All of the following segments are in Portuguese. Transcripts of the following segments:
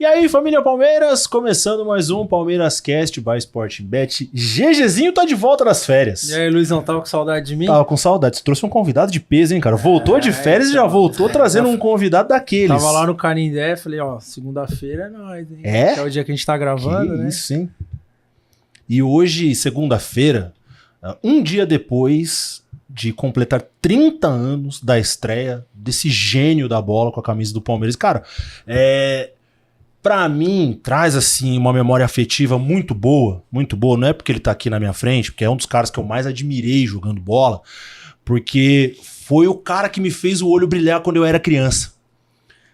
E aí, família Palmeiras, começando mais um Palmeiras Cast by Sporting Bet. GGzinho tá de volta das férias. E aí, Luizão, tava com saudade de mim? Tava com saudade. Você trouxe um convidado de peso, hein, cara? Voltou de férias e já voltou trazendo um convidado daqueles. Tava lá no Canindé, falei, ó, segunda-feira é nóis, hein? É? Que é o dia que a gente tá gravando, né? Isso, hein? E hoje, segunda-feira, um dia depois de completar 30 anos da estreia desse gênio da bola com a camisa do Palmeiras. Cara, pra mim, traz assim uma memória afetiva muito boa, não é porque ele tá aqui na minha frente, porque é um dos caras que eu mais admirei jogando bola, porque foi o cara que me fez o olho brilhar quando eu era criança.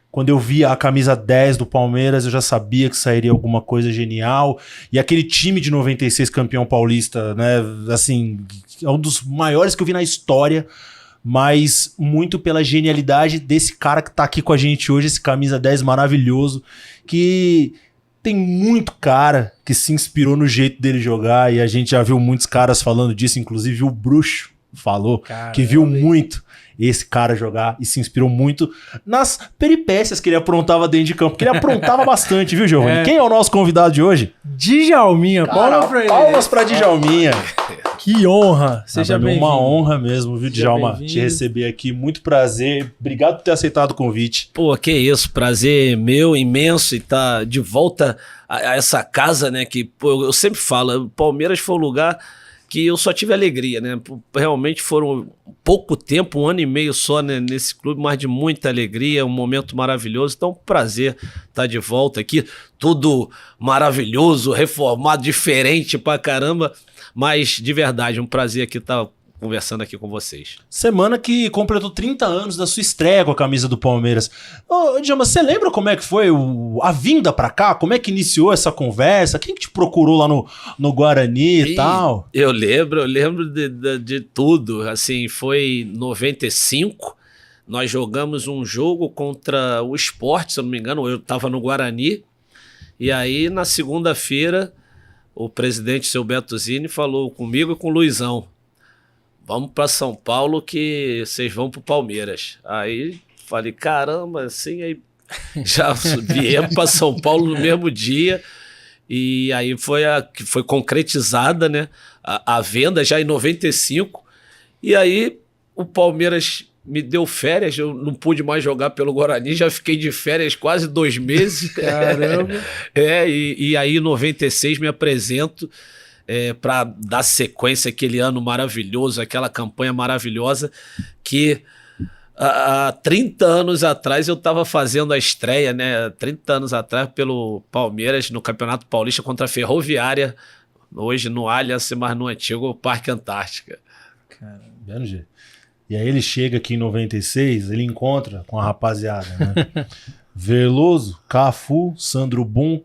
Quando eu via a camisa 10 do Palmeiras, eu já sabia que sairia alguma coisa genial. E aquele time de 96 campeão paulista, né, assim, é um dos maiores que eu vi na história, mas muito pela genialidade desse cara que tá aqui com a gente hoje, esse camisa 10 maravilhoso, que tem muito cara que se inspirou no jeito dele jogar, e a gente já viu muitos caras falando disso, inclusive o Bruxo falou que viu muito esse cara jogar e se inspirou muito nas peripécias que ele aprontava dentro de campo, porque ele aprontava bastante, viu, Giovanni? Quem é o nosso convidado de hoje? Djalminha, palmas pra Djalminha. Que honra, seja bem-vindo. Uma honra mesmo, viu, Djalma, te receber aqui, muito prazer, obrigado por ter aceitado o convite. Pô, que isso, prazer meu, imenso, e tá de volta a essa casa, né, que pô, eu sempre falo, o Palmeiras foi um lugar que eu só tive alegria, né? Realmente foram pouco tempo, 1 ano e meio só, né, nesse clube, mas de muita alegria, um momento maravilhoso. Então, prazer estar de volta aqui. Tudo maravilhoso, reformado, diferente pra caramba. Mas, de verdade, um prazer aqui estar conversando aqui com vocês. Semana que completou 30 anos da sua estreia com a camisa do Palmeiras. Ô, Djalma, você lembra como é que foi a vinda pra cá? Como é que iniciou essa conversa? Quem que te procurou lá no Guarani e tal? Eu lembro de tudo. Assim, foi em 95, nós jogamos um jogo contra o Sport, se eu não me engano, eu estava no Guarani, e aí na segunda-feira o presidente, seu Beto Zini, falou comigo e com o Luizão: vamos para São Paulo que vocês vão pro Palmeiras. Aí falei, caramba, assim, aí já viemos para São Paulo no mesmo dia, e aí foi concretizada, né, a venda já em 95, e aí o Palmeiras me deu férias, eu não pude mais jogar pelo Guarani, já fiquei de férias quase 2 meses. Caramba! E aí em 96 me apresento para dar sequência àquele ano maravilhoso, aquela campanha maravilhosa que há 30 anos atrás eu estava fazendo a estreia, né? 30 anos atrás pelo Palmeiras no Campeonato Paulista contra a Ferroviária, hoje no Allianz, mas no antigo Parque Antártica. Caramba. E aí ele chega aqui em 96, ele encontra com a rapaziada, né? Veloso, Cafu, Sandro Blum,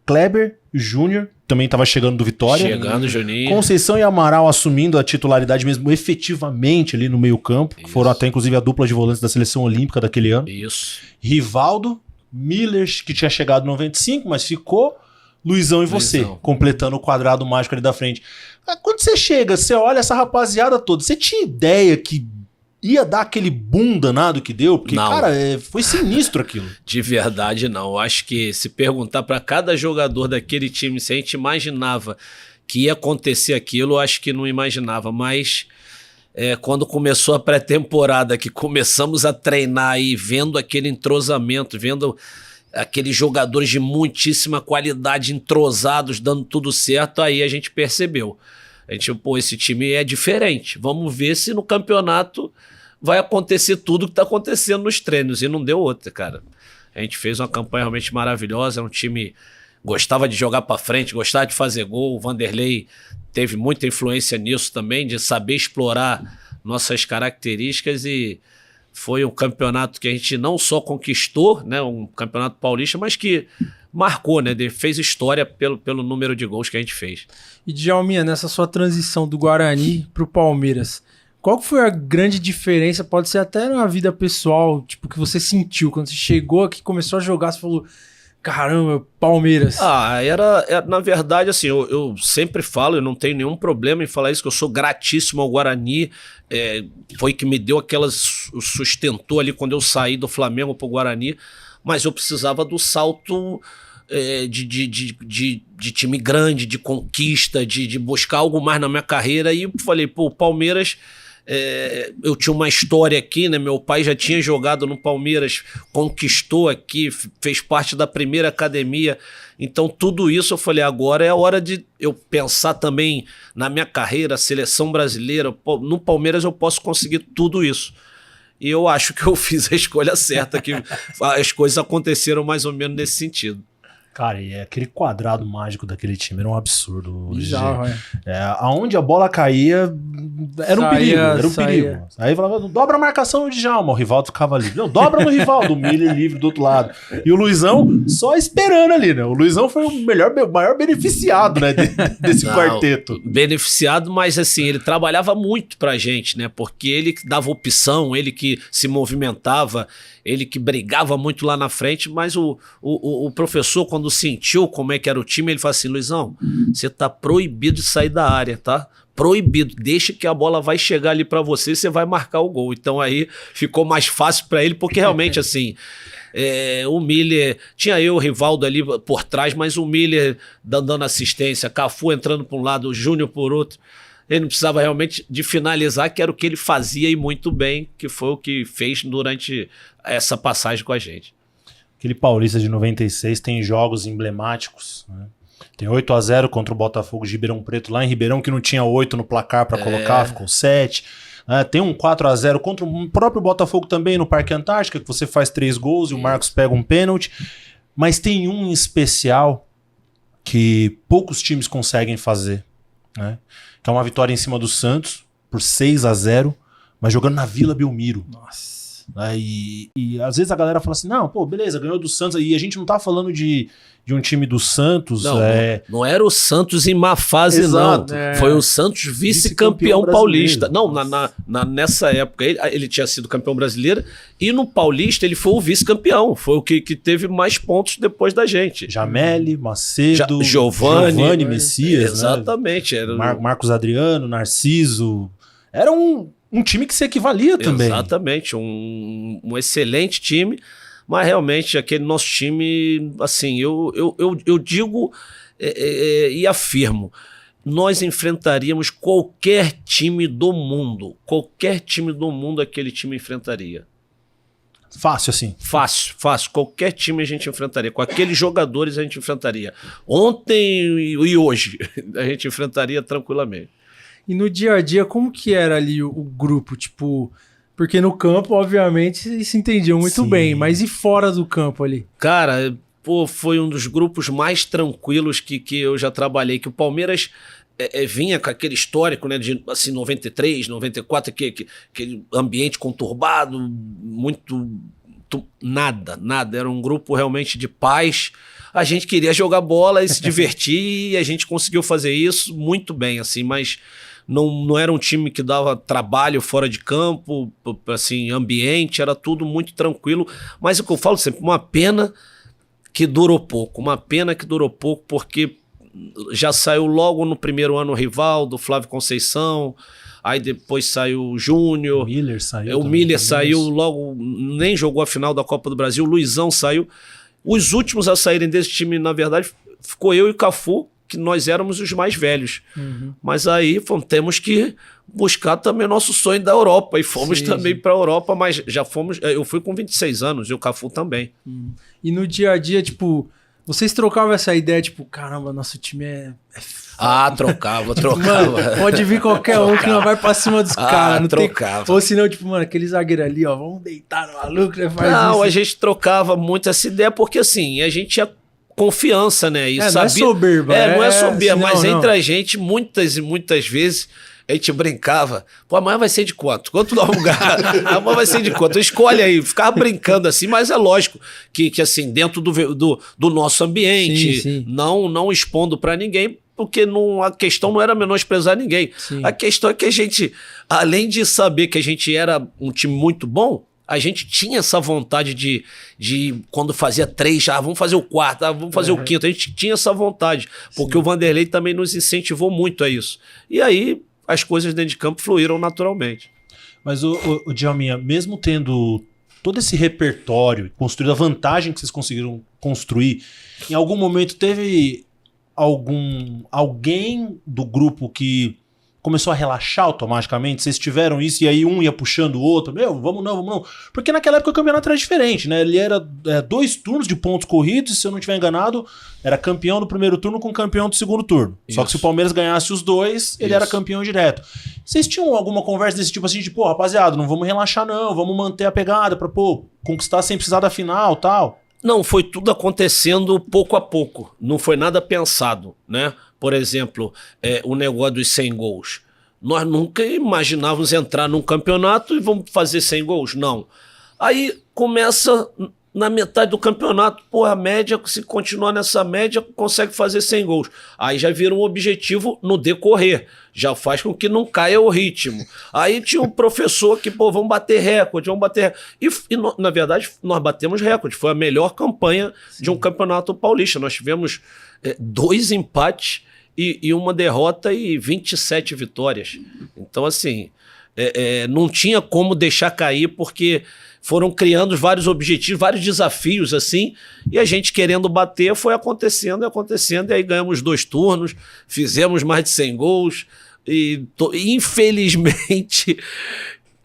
Kleber Júnior, também estava chegando do Vitória. Chegando, Juninho. Conceição e Amaral assumindo a titularidade mesmo efetivamente ali no meio-campo. Foram até, inclusive, a dupla de volantes da seleção olímpica daquele ano. Isso. Rivaldo, Miller, que tinha chegado em 95, mas ficou. Luizão e você, completando o quadrado mágico ali da frente. Quando você chega, você olha essa rapaziada toda, você tinha ideia que ia dar aquele boom danado que deu? Porque, não, cara, foi sinistro aquilo. De verdade, não. Eu acho que se perguntar para cada jogador daquele time se a gente imaginava que ia acontecer aquilo, eu acho que não imaginava. Mas quando começou a pré-temporada, que começamos a treinar aí, vendo aquele entrosamento, vendo aqueles jogadores de muitíssima qualidade entrosados, dando tudo certo, aí a gente percebeu. A gente, pô, esse time é diferente. Vamos ver se no campeonato vai acontecer tudo que está acontecendo nos treinos. E não deu outra, cara. A gente fez uma campanha realmente maravilhosa. Era um time que gostava de jogar para frente, gostava de fazer gol. O Vanderlei teve muita influência nisso também, de saber explorar nossas características, e foi um campeonato que a gente não só conquistou, né, um campeonato paulista, mas que marcou, né, fez história pelo número de gols que a gente fez. E Djalminha, nessa sua transição do Guarani pro Palmeiras, qual foi a grande diferença, pode ser até na vida pessoal, tipo, que você sentiu quando você chegou aqui, começou a jogar, você falou, caramba, Palmeiras. Era na verdade, assim, eu sempre falo, eu não tenho nenhum problema em falar isso, que eu sou gratíssimo ao Guarani, foi que me deu sustentou ali quando eu saí do Flamengo pro Guarani, mas eu precisava do salto de time grande, de conquista, de buscar algo mais na minha carreira. E eu falei, pô, o Palmeiras... eu tinha uma história aqui, né? Meu pai já tinha jogado no Palmeiras, conquistou aqui, fez parte da primeira academia. Então tudo isso eu falei, agora é a hora de eu pensar também na minha carreira, seleção brasileira. No Palmeiras eu posso conseguir tudo isso. E eu acho que eu fiz a escolha certa, que as coisas aconteceram mais ou menos nesse sentido. Cara, e aquele quadrado mágico daquele time era um absurdo. Bizarro, aonde a bola caía, era um perigo. Aí falava, dobra a marcação no Djalma, o Rivaldo ficava ali. Não, dobra no Rivaldo, o Miller livre do outro lado. E o Luizão só esperando ali, né? O Luizão foi o maior beneficiado, né, desse quarteto. Beneficiado, mas assim, ele trabalhava muito pra gente, né? Porque ele que dava opção, ele que se movimentava, ele que brigava muito lá na frente, mas o professor, quando sentiu como é que era o time, ele falou assim, Luizão, você tá proibido de sair da área, tá? Proibido, deixa que a bola vai chegar ali pra você e você vai marcar o gol. Então aí ficou mais fácil pra ele, porque realmente assim, o Miller, tinha o Rivaldo ali por trás, mas o Miller dando assistência, Cafu entrando por um lado, o Júnior por outro. Ele não precisava realmente de finalizar, que era o que ele fazia e muito bem, que foi o que fez durante essa passagem com a gente. Aquele Paulista de 96 tem jogos emblemáticos, né? Tem 8-0 contra o Botafogo de Ribeirão Preto, lá em Ribeirão, que não tinha 8 no placar para colocar, ficou 7. Tem um 4-0 contra o próprio Botafogo também no Parque Antártica, que você faz 3 gols e o Marcos pega um pênalti. Mas tem um em especial que poucos times conseguem fazer, né? Que é uma vitória em cima do Santos por 6-0, mas jogando na Vila Belmiro. Nossa. E às vezes a galera fala assim, não, pô, beleza, ganhou do Santos, e a gente não tá falando de um time do Santos. Não era o Santos em má fase, exato, não. Foi o Santos vice-campeão paulista. Não, nessa época ele tinha sido campeão brasileiro, e no Paulista ele foi o vice-campeão, foi o que teve mais pontos depois da gente. Jameli, Macedo, Giovani Messias, exatamente. Né? Era Marcos Adriano, Narciso. Era um time que se equivalia também. Exatamente, um excelente time, mas realmente aquele nosso time, assim, eu digo e afirmo, nós enfrentaríamos qualquer time do mundo aquele time enfrentaria. Fácil assim? Fácil, qualquer time a gente enfrentaria, com aqueles jogadores a gente enfrentaria. Ontem e hoje a gente enfrentaria tranquilamente. E no dia a dia, como que era ali o grupo? Tipo, porque no campo, obviamente, se entendiam muito bem, mas e fora do campo ali? Cara, foi um dos grupos mais tranquilos que eu já trabalhei, que o Palmeiras vinha com aquele histórico, né, de assim, 93, 94, aquele ambiente conturbado, muito... Nada. Era um grupo realmente de paz. A gente queria jogar bola e se divertir, e a gente conseguiu fazer isso muito bem, assim, mas... Não era um time que dava trabalho fora de campo, assim, ambiente, era tudo muito tranquilo. Mas é o que eu falo sempre, uma pena que durou pouco, porque já saiu logo no primeiro ano o Rivaldo, Flávio Conceição, aí depois saiu o Júnior. O Miller saiu. O Miller saiu logo, nem jogou a final da Copa do Brasil, o Luizão saiu. Os últimos a saírem desse time, na verdade, ficou eu e o Cafu, que nós éramos os mais velhos. Mas aí temos que buscar também o nosso sonho da Europa, e fomos também para a Europa, mas já fomos, eu fui com 26 anos, e o Cafu também. E no dia a dia, tipo, vocês trocavam essa ideia, tipo, caramba, nosso time é Trocava. Mano, pode vir qualquer um que não vai pra cima dos caras. Não trocava. Ou senão, tipo, mano, aquele zagueiro ali, ó, vamos deitar no maluco, né? A gente trocava muito essa ideia, porque assim, a gente tinha confiança, né? E não é soberba. Não é soberba, mas não. Entre a gente, muitas e muitas vezes, a gente brincava. Pô, amanhã vai ser de quanto? Quanto dá um lugar? Amanhã vai ser de quanto? Escolhe aí. Ficava brincando assim, mas é lógico que assim, dentro do nosso ambiente, sim. Não expondo pra ninguém, porque a questão não era menosprezar ninguém. Sim. A questão é que a gente, além de saber que a gente era um time muito bom, a gente tinha essa vontade de quando fazia 3, vamos fazer o quarto, vamos fazer o quinto. A gente tinha essa vontade, porque o Vanderlei também nos incentivou muito a isso. E aí as coisas dentro de campo fluíram naturalmente. Mas o Djalminha, mesmo tendo todo esse repertório, construído a vantagem que vocês conseguiram construir, em algum momento teve alguém do grupo que começou a relaxar automaticamente? Vocês tiveram isso e aí um ia puxando o outro? Meu, vamos não. Porque naquela época o campeonato era diferente, né? Ele era 2 turnos de pontos corridos e, se eu não estiver enganado, era campeão do primeiro turno com campeão do segundo turno. Isso. Só que se o Palmeiras ganhasse os 2, ele era campeão direto. Vocês tinham alguma conversa desse tipo assim, de, pô, rapaziada, não vamos relaxar não, vamos manter a pegada pra, pô, conquistar sem precisar da final, tal? Não, foi tudo acontecendo pouco a pouco. Não foi nada pensado, né? Por exemplo, o negócio dos 100 gols. Nós nunca imaginávamos entrar num campeonato e vamos fazer 100 gols. Não. Aí começa na metade do campeonato, pô, a média, se continuar nessa média, consegue fazer 100 gols. Aí já vira um objetivo no decorrer. Já faz com que não caia o ritmo. Aí tinha um professor que, pô, vamos bater recorde. Na verdade, nós batemos recorde. Foi a melhor campanha de um campeonato paulista. Nós tivemos 2 empates e uma derrota e 27 vitórias. Então, assim, não tinha como deixar cair, porque foram criando vários objetivos, vários desafios, assim, e a gente querendo bater, foi acontecendo, e aí ganhamos 2 turnos, fizemos mais de 100 gols, e infelizmente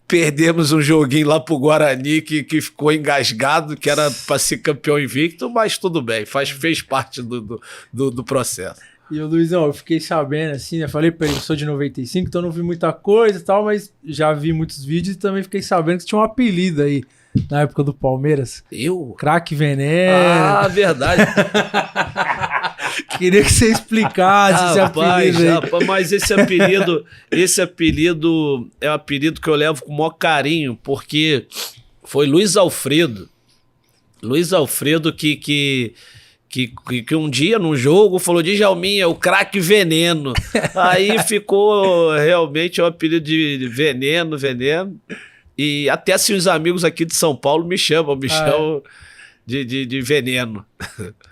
perdemos um joguinho lá pro Guarani que ficou engasgado, que era para ser campeão invicto, mas tudo bem, fez parte do processo. E o Luizão, eu fiquei sabendo, assim, né? Falei pra ele, eu sou de 95, então não vi muita coisa e tal, mas já vi muitos vídeos e também fiquei sabendo que tinha um apelido aí na época do Palmeiras. Eu? Craque Veneno. Ah, verdade. Queria que você explicasse esse apelido aí. Rapaz, mas esse apelido é um apelido que eu levo com o maior carinho, porque foi Luiz Alfredo. Luiz Alfredo que um dia, num jogo, falou: Djalminha, o craque Veneno. Aí ficou realmente o apelido de Veneno. E até assim os amigos aqui de São Paulo me chamam de Veneno.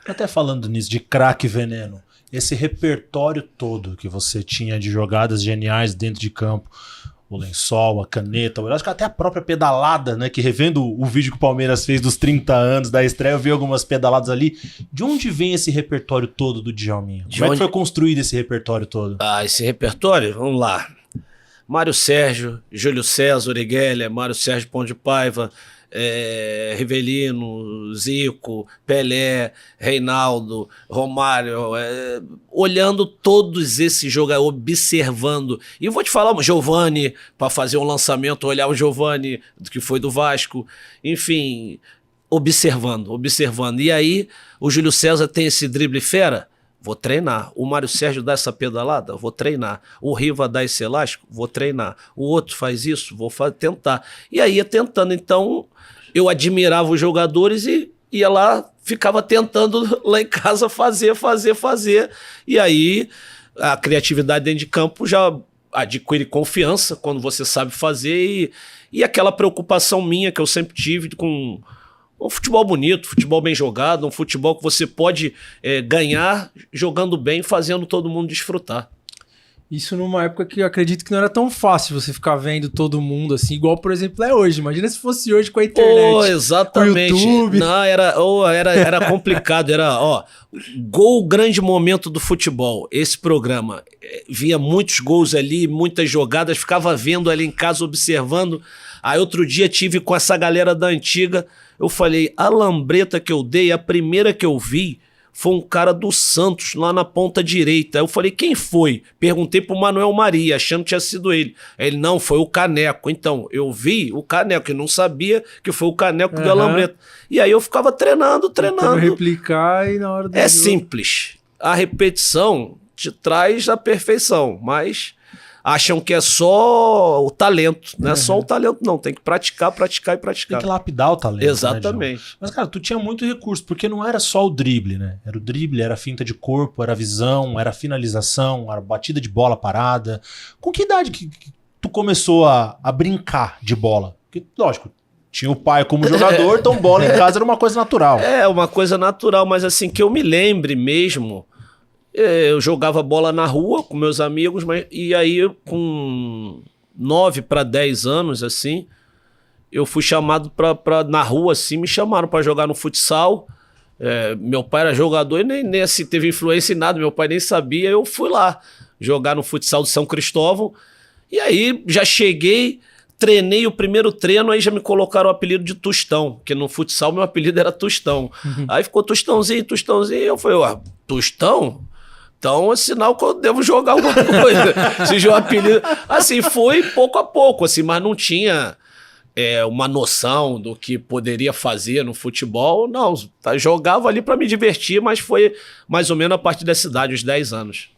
Até falando nisso, de craque Veneno, esse repertório todo que você tinha de jogadas geniais dentro de campo, o lençol, a caneta, eu acho que até a própria pedalada, né? Que revendo o vídeo que o Palmeiras fez dos 30 anos da estreia, eu vi algumas pedaladas ali. De onde vem esse repertório todo do Djalminha? Como é que foi construído esse repertório todo? Esse repertório? Vamos lá. Mário Sérgio, Júlio César, Origuelia, Mário Sérgio Pão de Paiva, Rivelino, Zico, Pelé, Reinaldo, Romário, olhando todos esses jogadores, observando. E eu vou te falar, Giovani, para fazer um lançamento, olhar o Giovani, que foi do Vasco, enfim, observando. E aí, o Júlio César tem esse drible fera? Vou treinar. O Mário Sérgio dá essa pedalada? Vou treinar. O Riva dá esse elástico? Vou treinar. O outro faz isso? Vou tentar. E aí ia tentando. Então, eu admirava os jogadores e ia lá, ficava tentando lá em casa fazer. E aí, a criatividade dentro de campo já adquire confiança quando você sabe fazer. E aquela preocupação minha que eu sempre tive com um futebol bonito, futebol bem jogado, um futebol que você pode ganhar jogando bem, fazendo todo mundo desfrutar. Isso numa época que eu acredito que não era tão fácil você ficar vendo todo mundo assim, igual, por exemplo, é hoje. Imagina se fosse hoje com a internet. Exatamente. Com o YouTube. Não, era complicado. Era, gol, grande momento do futebol. Esse programa. Via muitos gols ali, muitas jogadas, ficava vendo ali em casa, observando. Aí outro dia tive com essa galera da antiga, eu falei, a lambreta que eu dei, a primeira que eu vi, foi um cara do Santos, lá na ponta direita. Eu falei, quem foi? Perguntei pro Manuel Maria, achando que tinha sido ele. Ele, não, foi o Caneco. Então, eu vi o Caneco, e não sabia que foi o Caneco da lambreta. E aí eu ficava treinando. Tentando replicar e na hora do jogo. Simples. A repetição te traz a perfeição, mas acham que é só o talento. Não é só o talento, não. Tem que praticar. Tem que lapidar o talento. Exatamente. Né, mas, cara, tu tinha muito recurso, porque não era só o drible, né? Era o drible, era a finta de corpo, era a visão, era a finalização, era a batida de bola parada. Com que idade que tu começou a brincar de bola? Porque, lógico, tinha o pai como jogador, então bola em casa era uma coisa natural. Uma coisa natural, mas assim, que eu me lembre mesmo... Eu jogava bola na rua com meus amigos, e aí com 9 para 10 anos, assim, eu fui chamado na rua, assim, me chamaram para jogar no futsal. Meu pai era jogador e nem assim, teve influência em nada, meu pai nem sabia. Eu fui lá jogar no futsal de São Cristóvão. E aí já cheguei, treinei o primeiro treino, aí já me colocaram o apelido de Tostão, porque no futsal meu apelido era Tostão. Aí ficou Tostãozinho. Eu falei, Tostão? Então é sinal que eu devo jogar alguma coisa. Se o apelido... Assim, foi pouco a pouco, assim, mas não tinha uma noção do que poderia fazer no futebol. Não, jogava ali para me divertir, mas foi mais ou menos a partir dessa idade, os 10 anos.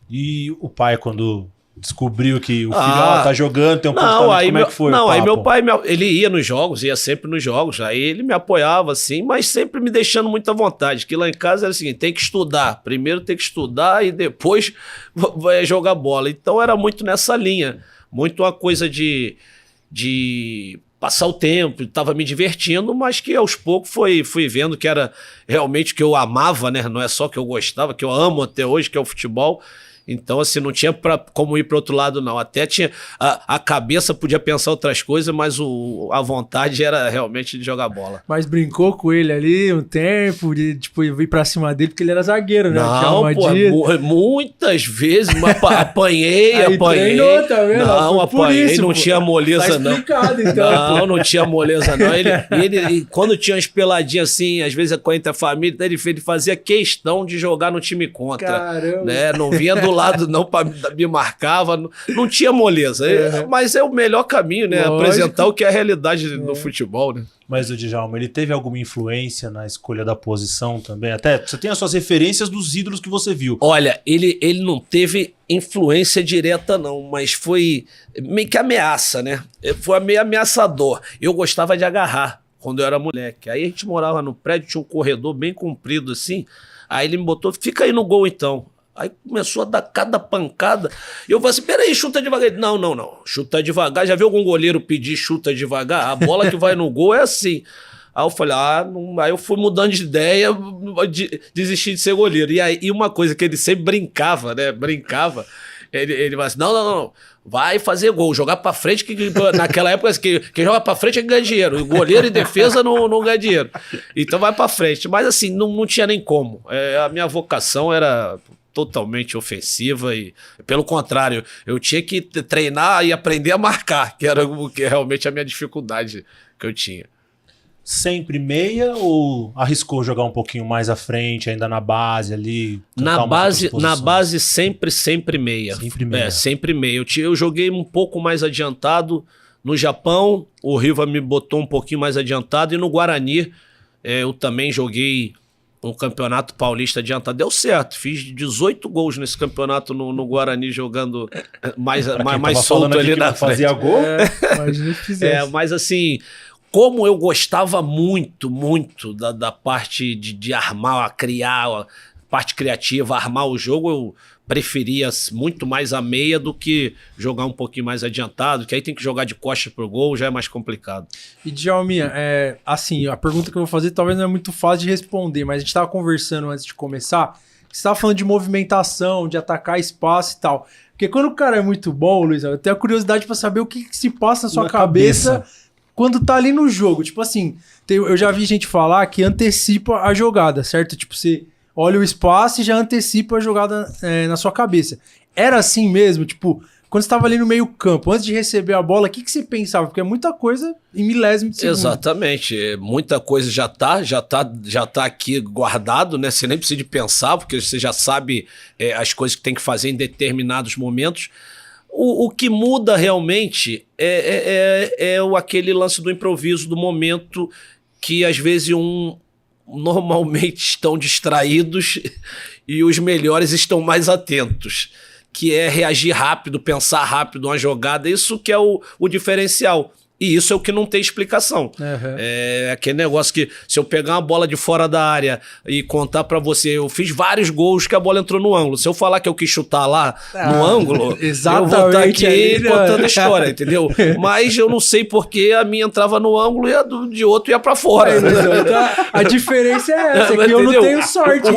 E o pai, quando descobriu que o filho tá jogando, tem um não, aí como é que foi? Não, aí meu pai, ele ia nos jogos, ia sempre nos jogos, aí ele me apoiava assim, mas sempre me deixando muito à vontade, que lá em casa era o seguinte, tem que estudar, primeiro tem que estudar e depois vai jogar bola. Então era muito nessa linha, muito uma coisa de passar o tempo, estava me divertindo, mas que aos poucos fui vendo que era realmente o que eu amava, né? Não é só que eu gostava, que eu amo até hoje, que é o futebol. Então, assim, não tinha como ir para outro lado, não. Até tinha... A cabeça podia pensar outras coisas, mas a vontade era realmente de jogar bola. Mas brincou com ele ali um tempo, de tipo, ir pra cima dele, porque ele era zagueiro, né? Não, pô, muitas vezes, mas apanhei. Treinou, tá vendo? Não, apanhei, isso, não tinha moleza, tá explicado, não. Então. Não tinha moleza, não. Ele, quando tinha umas peladinhas assim, às vezes entre a família, ele fazia questão de jogar no time contra. Caramba. Né? Não vinha do lado não, me marcava, não tinha moleza, mas é o melhor caminho, né? Lógico. Apresentar o que é a realidade do futebol, né? Mas o Djalma, ele teve alguma influência na escolha da posição também? Até você tem as suas referências dos ídolos que você viu. Olha, ele não teve influência direta não, mas foi meio que ameaça, né? Foi meio ameaçador. Eu gostava de agarrar quando eu era moleque. Aí a gente morava no prédio, tinha um corredor bem comprido assim, aí ele me botou, fica aí no gol então. Aí começou a dar cada pancada. E eu falei assim, peraí, chuta devagar. Não. Chuta devagar. Já viu algum goleiro pedir chuta devagar? A bola que vai no gol é assim. Aí eu falei, não. Aí eu fui mudando de ideia, desisti de ser goleiro. E uma coisa que ele sempre brincava, né? Ele vai assim, não. Vai fazer gol, jogar pra frente, que naquela época quem joga pra frente é que ganha dinheiro. O goleiro e defesa não ganha dinheiro. Então vai pra frente. Mas assim, não tinha nem como. A minha vocação era totalmente ofensiva e, pelo contrário, eu tinha que treinar e aprender a marcar, que era realmente a minha dificuldade que eu tinha. Sempre meia ou arriscou jogar um pouquinho mais à frente, ainda na base ali? Na base sempre meia. Sempre meia. Sempre meia. Eu joguei um pouco mais adiantado no Japão, o Riva me botou um pouquinho mais adiantado, e no Guarani eu também joguei um campeonato paulista adiantado. Deu certo, fiz 18 gols nesse campeonato no Guarani, jogando mais solto ali na frente. Fazia gol? Imagina que fizesse. Mas assim, como eu gostava muito da parte de armar, criar, a parte criativa, armar o jogo, eu preferia muito mais a meia do que jogar um pouquinho mais adiantado, que aí tem que jogar de costas pro gol, já é mais complicado. E Djalminha, assim, a pergunta que eu vou fazer talvez não é muito fácil de responder, mas a gente estava conversando antes de começar, você estava falando de movimentação, de atacar espaço e tal. Porque quando o cara é muito bom, Luiz, eu tenho a curiosidade para saber o que se passa na sua cabeça quando tá ali no jogo. Tipo assim, eu já vi gente falar que antecipa a jogada, certo? Tipo, você olha o espaço e já antecipa a jogada na sua cabeça. Era assim mesmo? Tipo, quando você estava ali no meio campo, antes de receber a bola, o que você pensava? Porque é muita coisa em milésimo de segundo. Exatamente. Muita coisa já tá aqui guardado, né? Você nem precisa de pensar, porque você já sabe as coisas que tem que fazer em determinados momentos. O que muda realmente é aquele lance do improviso, do momento que às vezes normalmente estão distraídos e os melhores estão mais atentos, que é reagir rápido, pensar rápido uma jogada, isso que é o diferencial. E isso é o que não tem explicação. Uhum. É aquele negócio que, se eu pegar uma bola de fora da área e contar pra você, eu fiz vários gols que a bola entrou no ângulo. Se eu falar que eu quis chutar lá no ângulo, eu vou estar aqui contando a história, entendeu? Mas eu não sei porque a minha entrava no ângulo e a de outro ia pra fora. A diferença é essa, que eu não tenho sorte.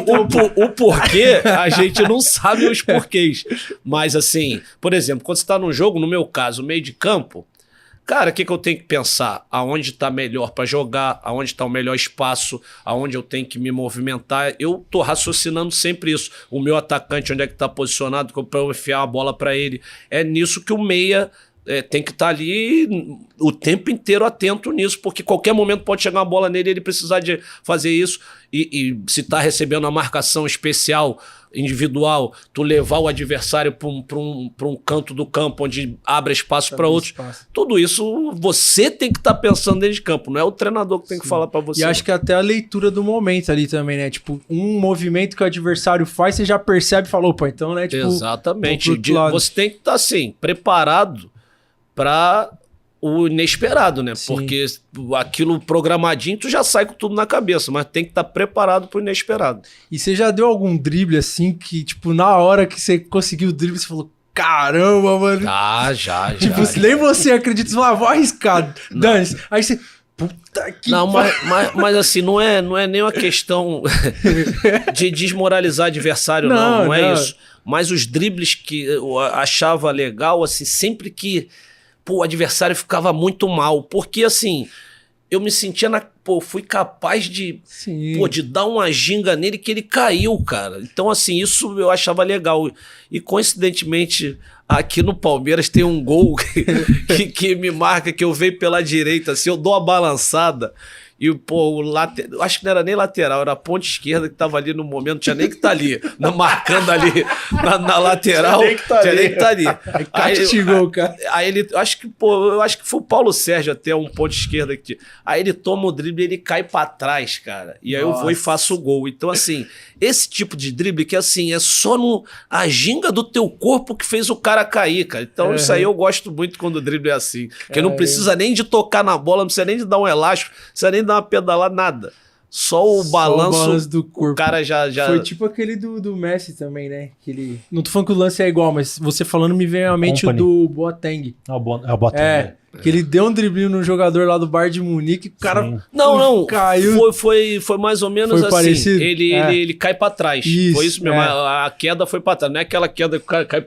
O porquê, a gente não sabe os porquês. Mas assim, por exemplo, quando você tá num jogo, no meu caso, meio de campo, cara, o que eu tenho que pensar? Aonde tá melhor para jogar, aonde tá o melhor espaço, aonde eu tenho que me movimentar. Eu tô raciocinando sempre isso. O meu atacante, onde é que tá posicionado, para eu enfiar a bola para ele. É nisso que o meia tem que estar ali o tempo inteiro atento nisso, porque qualquer momento pode chegar uma bola nele e ele precisar de fazer isso. E se tá recebendo uma marcação especial, individual, tu levar o adversário para um canto do campo onde abre espaço para outros. Tudo isso você tem que estar pensando dentro de campo, não é o treinador que tem que falar para você. E acho que até a leitura do momento ali também, né? Tipo, um movimento que o adversário faz, você já percebe e fala, opa, então, né? Tipo, exatamente. Você tem que estar assim, preparado para o inesperado, né? Sim. Porque aquilo programadinho, tu já sai com tudo na cabeça, mas tem que estar preparado pro inesperado. E você já deu algum drible assim que, tipo, na hora que você conseguiu o drible, você falou, caramba, mano. Já. Tipo, nem você acredita, você falou, vou arriscar, dane-se. Aí você... Puta que... Não, mas assim, não é nem uma questão de desmoralizar adversário, não é isso. Mas os dribles que eu achava legal, assim, sempre que o adversário ficava muito mal, porque assim, eu me sentia fui capaz de dar uma ginga nele que ele caiu, cara. Então assim, isso eu achava legal. E coincidentemente, aqui no Palmeiras tem um gol que me marca, que eu venho pela direita, assim, eu dou uma balançada e o lateral, acho que não era nem lateral, era a ponta esquerda que tava ali no momento, não tinha nem que estar ali, marcando ali na lateral, tinha nem que estar ali. Castigou, cara. Aí ele, eu acho que foi o Paulo Sérgio até um ponto esquerda aqui. Aí ele toma o drible e ele cai pra trás, cara. E aí eu vou e faço o gol. Então assim, esse tipo de drible que assim, é só a ginga do teu corpo que fez o cara cair, cara. Então isso aí eu gosto muito quando o drible é assim. Porque não precisa nem de tocar na bola, não precisa nem de dar um elástico, não precisa nem dar uma pedalada, nada. Só o balanço do corpo. O cara já... Foi tipo aquele do Messi também, né? Não tô falando que o lance é igual, mas você falando me veio à mente o do Boateng. É o Boateng. Que ele deu um driblinho no jogador lá do Bayern de Munique, o cara caiu. Foi mais ou menos assim. Parecido? Ele cai pra trás. Isso, foi isso mesmo. A queda foi pra trás. Não é aquela queda que o cara cai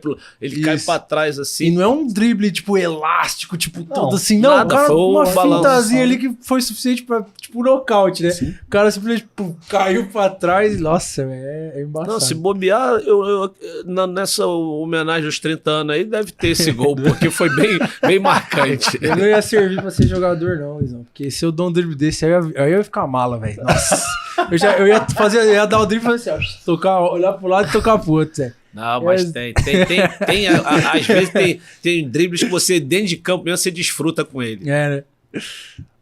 cai pra trás assim. E não é um drible, tipo, elástico, tipo, todo assim. Não, nada, o cara, foi uma fintazinha ali balanço. que foi suficiente pra, tipo, nocaute, né? Sim. O cara simplesmente caiu pra trás e, nossa, é embaçado. Não, se bobear, nessa homenagem aos 30 anos aí, deve ter esse gol, porque foi bem marcante. Eu não ia servir pra ser jogador, não, Luizão. Porque se eu dou um drible desse, aí eu ia ficar mala, velho. Nossa. eu ia dar o drible e fazer assim, ó, olhar pro lado e tocar pro outro, Zé. Não, mas tem às vezes tem dribles que você, dentro de campo mesmo, você desfruta com ele. Né?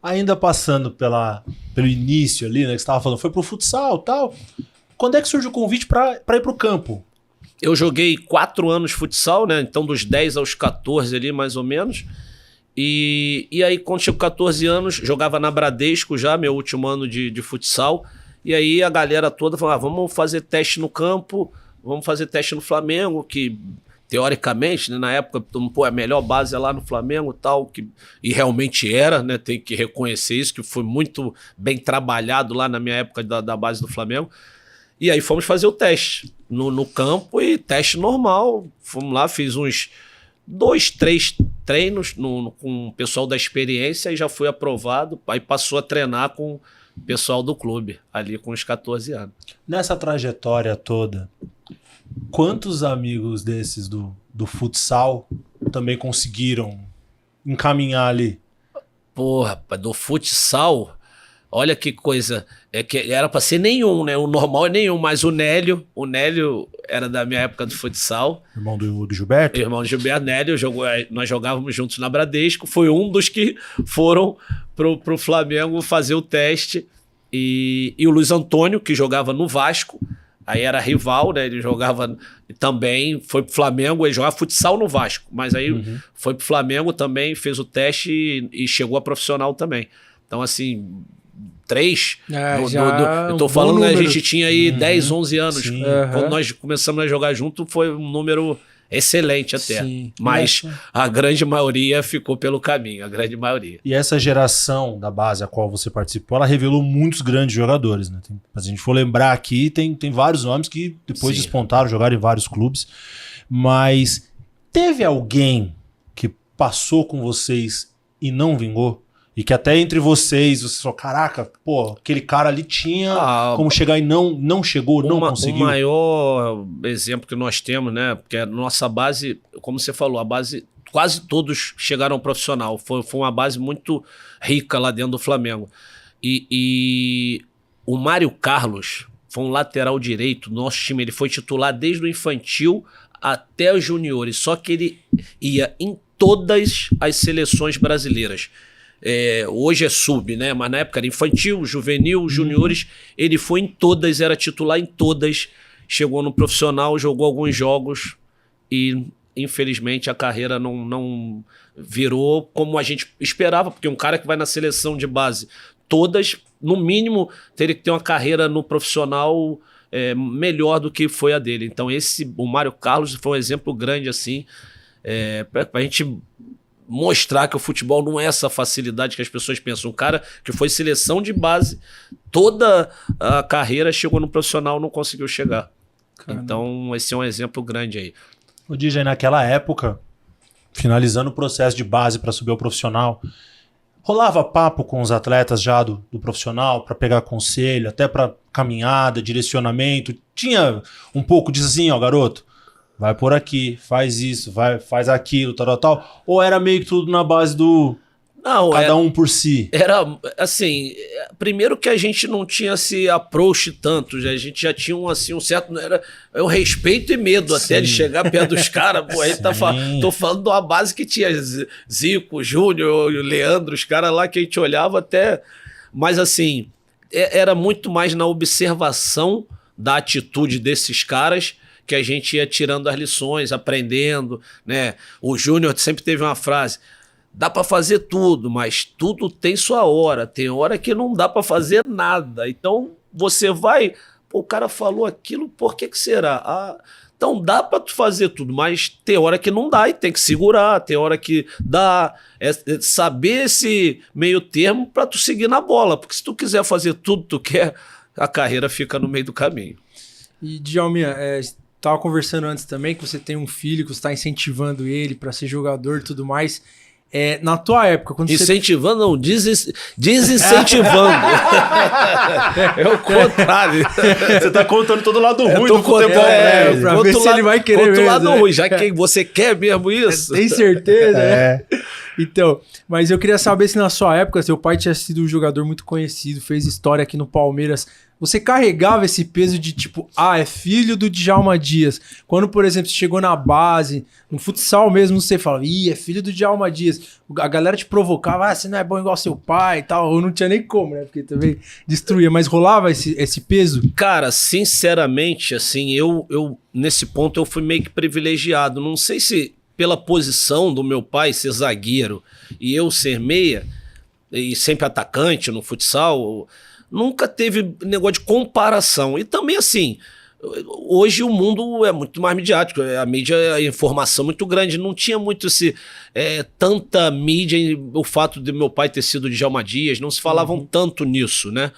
Ainda passando pelo início ali, né, que você tava falando, foi pro futsal e tal. Quando é que surge o convite pra ir pro campo? Eu joguei 4 anos futsal, né? Então dos 10 aos 14 ali, mais ou menos. E aí, quando chegou 14 anos, jogava na Bradesco já, meu último ano de futsal. E aí a galera toda falou, vamos fazer teste no campo, vamos fazer teste no Flamengo, que teoricamente, né, na época, a melhor base é lá no Flamengo e tal, e realmente era, né? Tem que reconhecer isso, que foi muito bem trabalhado lá na minha época da base do Flamengo. E aí fomos fazer o teste no campo e teste normal. Fomos lá, fiz uns 2, 3 treinos com o pessoal da experiência e já fui aprovado. Aí passou a treinar com o pessoal do clube, ali com os 14 anos. Nessa trajetória toda, quantos amigos desses do futsal também conseguiram encaminhar ali? Porra, do futsal... Olha que coisa, que era pra ser nenhum, né? O normal é nenhum, mas o Nélio era da minha época do futsal. Irmão do Gilberto? Irmão do Gilberto, Nélio, nós jogávamos juntos na Bradesco, foi um dos que foram pro Flamengo fazer o teste. E o Luiz Antônio, que jogava no Vasco, aí era rival, né? Ele jogava também, foi pro Flamengo, ele jogava futsal no Vasco, mas aí foi pro Flamengo também, fez o teste e chegou a profissional também. Então, assim... 3. Eu tô falando que a gente tinha aí 10, 11 anos. Quando nós começamos a jogar junto, foi um número excelente até. Sim. Mas a grande maioria ficou pelo caminho, a grande maioria. E essa geração da base a qual você participou, ela revelou muitos grandes jogadores, né? Se a gente for lembrar aqui, tem vários nomes que depois despontaram, jogaram em vários clubes. Mas teve alguém que passou com vocês e não vingou? E que até entre vocês, você falou, caraca, pô, aquele cara ali tinha como chegar e não chegou, não conseguiu. O maior exemplo que nós temos, né? Porque a nossa base, como você falou, a base, quase todos chegaram ao profissional. Foi uma base muito rica lá dentro do Flamengo. E o Mário Carlos foi um lateral direito do nosso time. Ele foi titular desde o infantil até os juniores. Só que ele ia em todas as seleções brasileiras. Hoje é sub, né? Mas na época era infantil, juvenil, juniores. Ele foi em todas, era titular em todas. Chegou no profissional, jogou alguns jogos e infelizmente a carreira não virou como a gente esperava, porque um cara que vai na seleção de base, todas, no mínimo, teria que ter uma carreira no profissional melhor do que foi a dele. Então o Mário Carlos foi um exemplo grande assim, pra gente mostrar que o futebol não é essa facilidade que as pessoas pensam. Um cara que foi seleção de base, toda a carreira chegou no profissional, não conseguiu chegar. Caramba. Então esse é um exemplo grande aí. O DJ, naquela época, finalizando o processo de base para subir ao profissional, rolava papo com os atletas já do profissional para pegar conselho, até para caminhada, direcionamento. Tinha um pouco disso assim, ó, garoto, vai por aqui, faz isso, faz aquilo, tal. Ou era meio que tudo na base do cada um por si? Era assim, primeiro que a gente não tinha esse approach tanto, a gente já tinha um certo, era o respeito e medo até de chegar perto dos caras. Pô, aí tô falando de uma base que tinha Zico, Júnior, Leandro, os caras lá que a gente olhava até, mas assim, era muito mais na observação da atitude desses caras que a gente ia tirando as lições, aprendendo, né? O Júnior sempre teve uma frase: dá para fazer tudo, mas tudo tem sua hora. Tem hora que não dá para fazer nada. Então você vai, pô, o cara falou aquilo, por que será? Então dá para tu fazer tudo, mas tem hora que não dá e tem que segurar. Tem hora que dá, saber esse meio termo para tu seguir na bola, porque se tu quiser fazer tudo que tu quer, a carreira fica no meio do caminho. E Djalminha, tava conversando antes também que você tem um filho, que você está incentivando ele para ser jogador e tudo mais. Na tua época, quando incentivando, não, desincentivando. É o contrário. Você tá contando todo o lado ruim do futebol. Pra ver se ele vai querer mesmo. Conta o lado ruim, já que você quer mesmo isso. Tem certeza, né? Então, mas eu queria saber se na sua época, seu pai tinha sido um jogador muito conhecido, fez história aqui no Palmeiras. Você carregava esse peso de tipo, é filho do Djalma Dias. Quando, por exemplo, você chegou na base, no futsal mesmo, você fala, é filho do Djalma Dias. A galera te provocava, você não é bom igual seu pai e tal. Ou não tinha nem como, né? Porque também destruía. Mas rolava esse peso? Cara, sinceramente, assim, eu nesse ponto eu fui meio que privilegiado. Não sei se pela posição do meu pai ser zagueiro e eu ser meia, e sempre atacante no futsal, nunca teve negócio de comparação. E também, assim, hoje o mundo é muito mais midiático, a mídia, a informação muito grande, não tinha muito tanta mídia, o fato de meu pai ter sido Djalma Dias, não se falavam tanto nisso, né?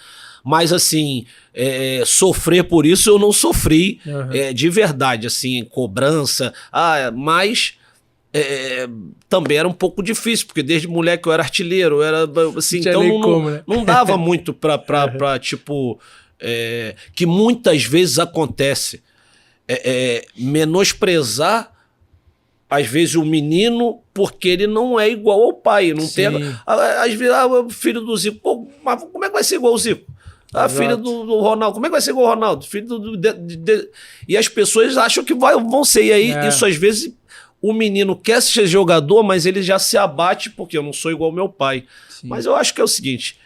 Mas, assim, sofrer por isso eu não sofri, de verdade, assim, cobrança, mas também era um pouco difícil, porque desde moleque eu era artilheiro, era assim, então né? não dava muito pra tipo, que muitas vezes acontece, menosprezar às vezes o menino porque ele não é igual ao pai, não tem, às vezes, o filho do Zico, pô, mas como é que vai ser igual ao Zico? A filha do Ronaldo, como é que vai ser igual ao Ronaldo? Filho e as pessoas acham que vão ser, e aí isso às vezes o menino quer ser jogador, mas ele já se abate porque eu não sou igual ao meu pai. Sim. Mas eu acho que é o seguinte,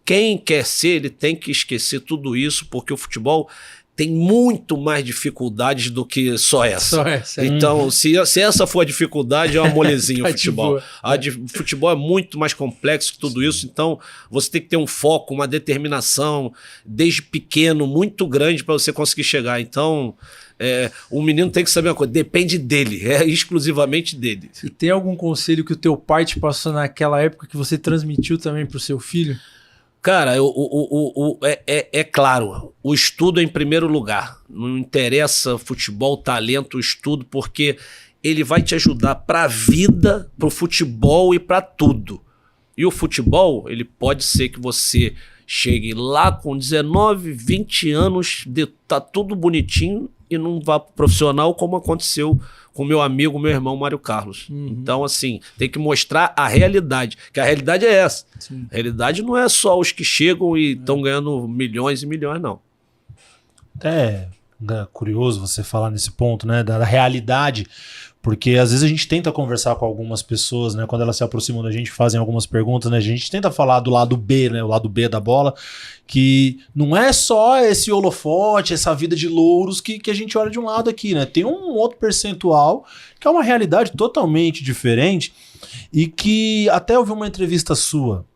quem quer ser, ele tem que esquecer tudo isso, porque o futebol tem muito mais dificuldades do que só essa. Então, se essa for a dificuldade, é uma molezinha o futebol. Futebol é muito mais complexo que tudo isso, então você tem que ter um foco, uma determinação, desde pequeno, muito grande para você conseguir chegar. Então, o menino tem que saber uma coisa, depende dele, exclusivamente dele. E tem algum conselho que o teu pai te passou naquela época que você transmitiu também pro seu filho? Cara, é claro, o estudo é em primeiro lugar. Não interessa futebol, talento, o estudo, porque ele vai te ajudar para a vida, para o futebol e para tudo. E o futebol, ele pode ser que você chegue lá com 19, 20 anos, tá tudo bonitinho e não vá pro profissional, como aconteceu com meu amigo, meu irmão Mário Carlos. Então, assim, tem que mostrar a realidade, que a realidade é essa. Sim. A realidade não é só os que chegam e estão ganhando milhões e milhões, não. É curioso você falar nesse ponto, né, da realidade, porque às vezes a gente tenta conversar com algumas pessoas, né, quando elas se aproximam da gente, fazem algumas perguntas, né, a gente tenta falar do lado B, né, o lado B da bola, que não é só esse holofote, essa vida de louros que a gente olha de um lado aqui, né, tem um outro percentual que é uma realidade totalmente diferente e que até eu vi uma entrevista sua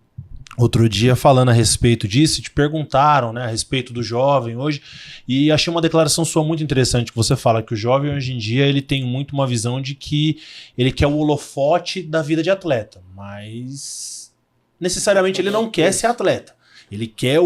outro dia falando a respeito disso, te perguntaram, né, a respeito do jovem hoje, e achei uma declaração sua muito interessante, que você fala que o jovem hoje em dia ele tem muito uma visão de que ele quer o holofote da vida de atleta, mas necessariamente ele não quer ser atleta. Ele quer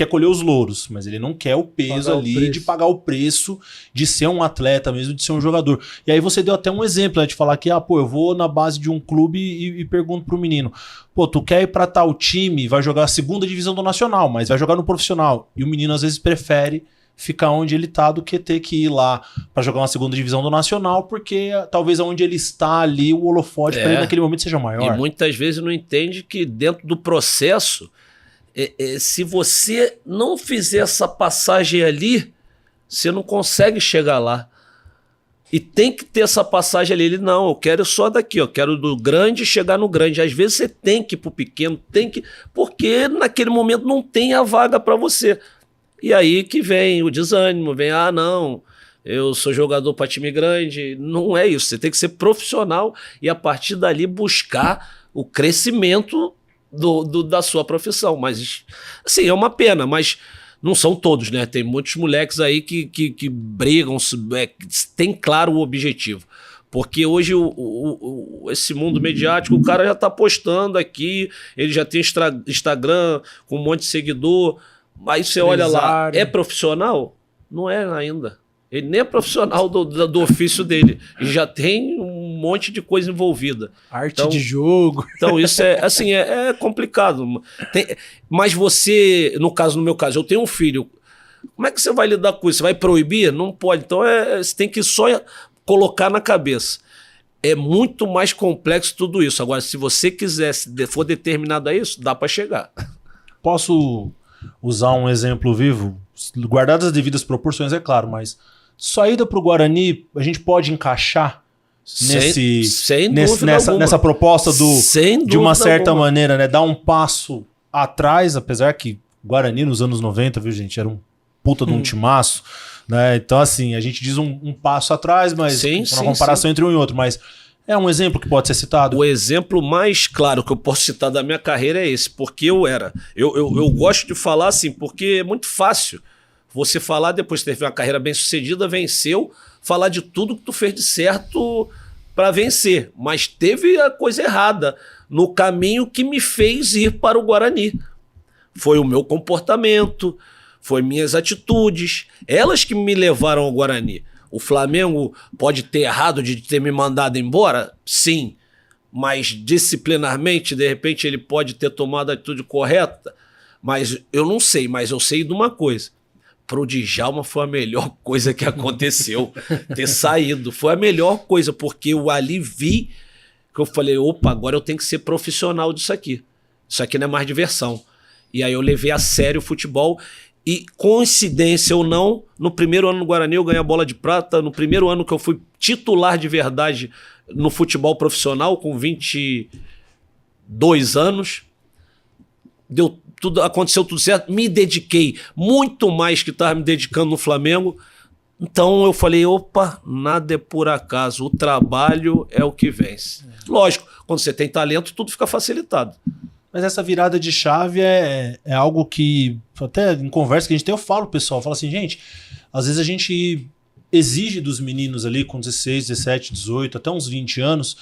colher os louros, mas ele não quer o peso ali de pagar o preço de ser um atleta mesmo, de ser um jogador. E aí você deu até um exemplo, né, de falar que, eu vou na base de um clube e pergunto pro menino, tu quer ir pra tal time, vai jogar a segunda divisão do Nacional, mas vai jogar no profissional. E o menino às vezes prefere ficar onde ele tá do que ter que ir lá pra jogar uma segunda divisão do Nacional, porque talvez onde ele está ali, o holofote pra ele naquele momento seja maior. E muitas vezes não entende que dentro do processo, se você não fizer essa passagem ali, você não consegue chegar lá. E tem que ter essa passagem ali. Ele, não, eu quero só daqui, eu quero do grande chegar no grande. Às vezes você tem que ir pro pequeno, porque naquele momento não tem a vaga para você. E aí que vem o desânimo, não, eu sou jogador para time grande. Não é isso, você tem que ser profissional e a partir dali buscar o crescimento da sua profissão. Mas, assim, é uma pena, mas não são todos, né? Tem muitos moleques aí que brigam, tem claro o objetivo. Porque hoje esse mundo mediático, o cara já tá postando aqui, ele já tem Instagram com um monte de seguidor, aí você olha lá, é profissional? Não é ainda. Ele nem é profissional do ofício dele. E já tem um monte de coisa envolvida. Arte de jogo. Então isso é complicado. Mas você, no meu caso, eu tenho um filho. Como é que você vai lidar com isso? Você vai proibir? Não pode. Então você tem que só colocar na cabeça. É muito mais complexo tudo isso. Agora, se você quiser, se for determinado a isso, dá para chegar. Posso usar um exemplo vivo? Guardadas as devidas proporções, é claro, mas saída para o Guarani, a gente pode encaixar nessa proposta de uma certa maneira, né? Dar um passo atrás, apesar que Guarani nos anos 90, viu, gente, era um puta de um timaço, né? Então, assim, a gente diz um passo atrás, mas uma comparação entre um e outro, mas é um exemplo que pode ser citado? O exemplo mais claro que eu posso citar da minha carreira é esse, porque eu gosto de falar assim, porque é muito fácil você falar, depois de ter uma carreira bem sucedida, venceu, falar de tudo que tu fez de certo para vencer, mas teve a coisa errada no caminho que me fez ir para o Guarani. Foi o meu comportamento, foi minhas atitudes, elas que me levaram ao Guarani. O Flamengo pode ter errado de ter me mandado embora? Sim. Mas disciplinarmente, de repente, ele pode ter tomado a atitude correta? Mas eu não sei, mas eu sei de uma coisa. Pro Djalma foi a melhor coisa que aconteceu. Ter saído. Foi a melhor coisa, porque eu ali vi que eu falei, opa, agora eu tenho que ser profissional disso aqui. Isso aqui não é mais diversão. E aí eu levei a sério o futebol. E, coincidência ou não, no primeiro ano no Guarani eu ganhei a bola de prata. No primeiro ano que eu fui titular de verdade no futebol profissional, com 22 anos, aconteceu tudo certo. Me dediquei muito mais que estava me dedicando no Flamengo. Então eu falei, opa, nada é por acaso. O trabalho é o que vence. Lógico, quando você tem talento, tudo fica facilitado. Mas essa virada de chave é algo que, até em conversa que a gente tem, eu falo pro pessoal, falo assim, gente, às vezes a gente exige dos meninos ali com 16, 17, 18, até uns 20 anos,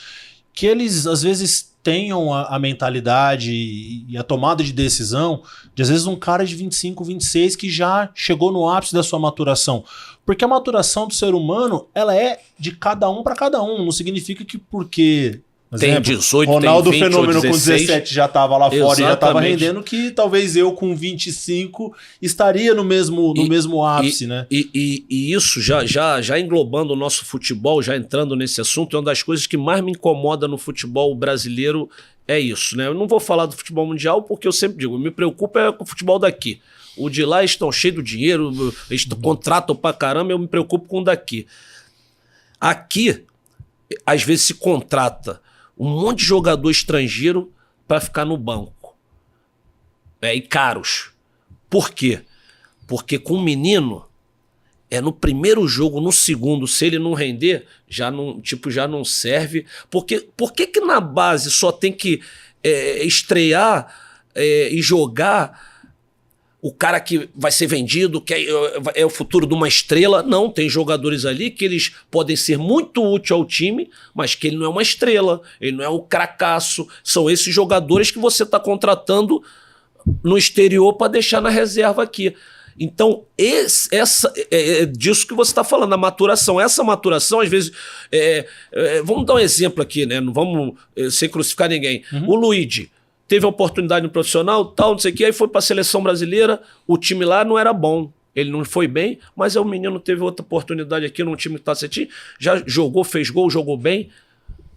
que eles às vezes tenham a mentalidade e a tomada de decisão de às vezes um cara de 25, 26 que já chegou no ápice da sua maturação. Porque a maturação do ser humano, ela é de cada um para cada um, não significa que porque tem 18, Ronaldo tem 20 Fenômeno ou 16. com 17 já tava lá fora e já tava Exatamente. rendendo, que talvez eu com 25 estaria no mesmo ápice, né? E isso, já englobando o nosso futebol, já entrando nesse assunto, é uma das coisas que mais me incomoda no futebol brasileiro, é isso, né? Eu não vou falar do futebol mundial porque eu sempre digo, me preocupa com o futebol daqui. O de lá estão cheios de dinheiro, eles contratam pra caramba, eu me preocupo com o daqui. Aqui, às vezes se contrata um monte de jogador estrangeiro para ficar no banco. E caros. Por quê? Porque com o menino, no primeiro jogo, no segundo, se ele não render, já não serve. Por que na base só tem que estrear e jogar o cara que vai ser vendido, que é o futuro de uma estrela? Não, tem jogadores ali que eles podem ser muito úteis ao time, mas que ele não é uma estrela, ele não é um cracaço. São esses jogadores que você está contratando no exterior para deixar na reserva aqui. Então, é disso que você está falando, a maturação. Essa maturação, às vezes... vamos dar um exemplo aqui, né? Não vamos sem crucificar ninguém. O Luigi teve a oportunidade no profissional, tal, não sei o que, aí foi para a seleção brasileira, o time lá não era bom, ele não foi bem, mas o menino teve outra oportunidade aqui num time que está certinho, já jogou, fez gol, jogou bem.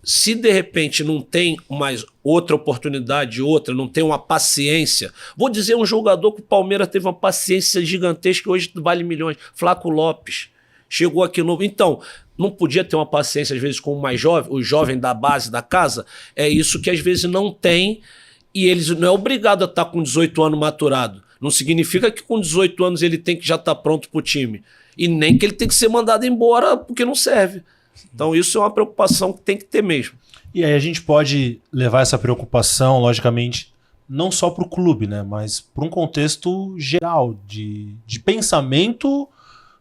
Se de repente não tem mais outra oportunidade, não tem uma paciência, vou dizer um jogador que o Palmeiras teve uma paciência gigantesca, hoje vale milhões, Flaco Lopes, chegou aqui novo, então... Não podia ter uma paciência, às vezes, com o mais jovem, o jovem da base da casa? É isso que às vezes não tem, e eles não é obrigado a estar com 18 anos maturado. Não significa que com 18 anos ele tem que já estar pronto para o time. E nem que ele tem que ser mandado embora porque não serve. Então isso é uma preocupação que tem que ter mesmo. E aí a gente pode levar essa preocupação, logicamente, não só para o clube, né, mas para um contexto geral de pensamento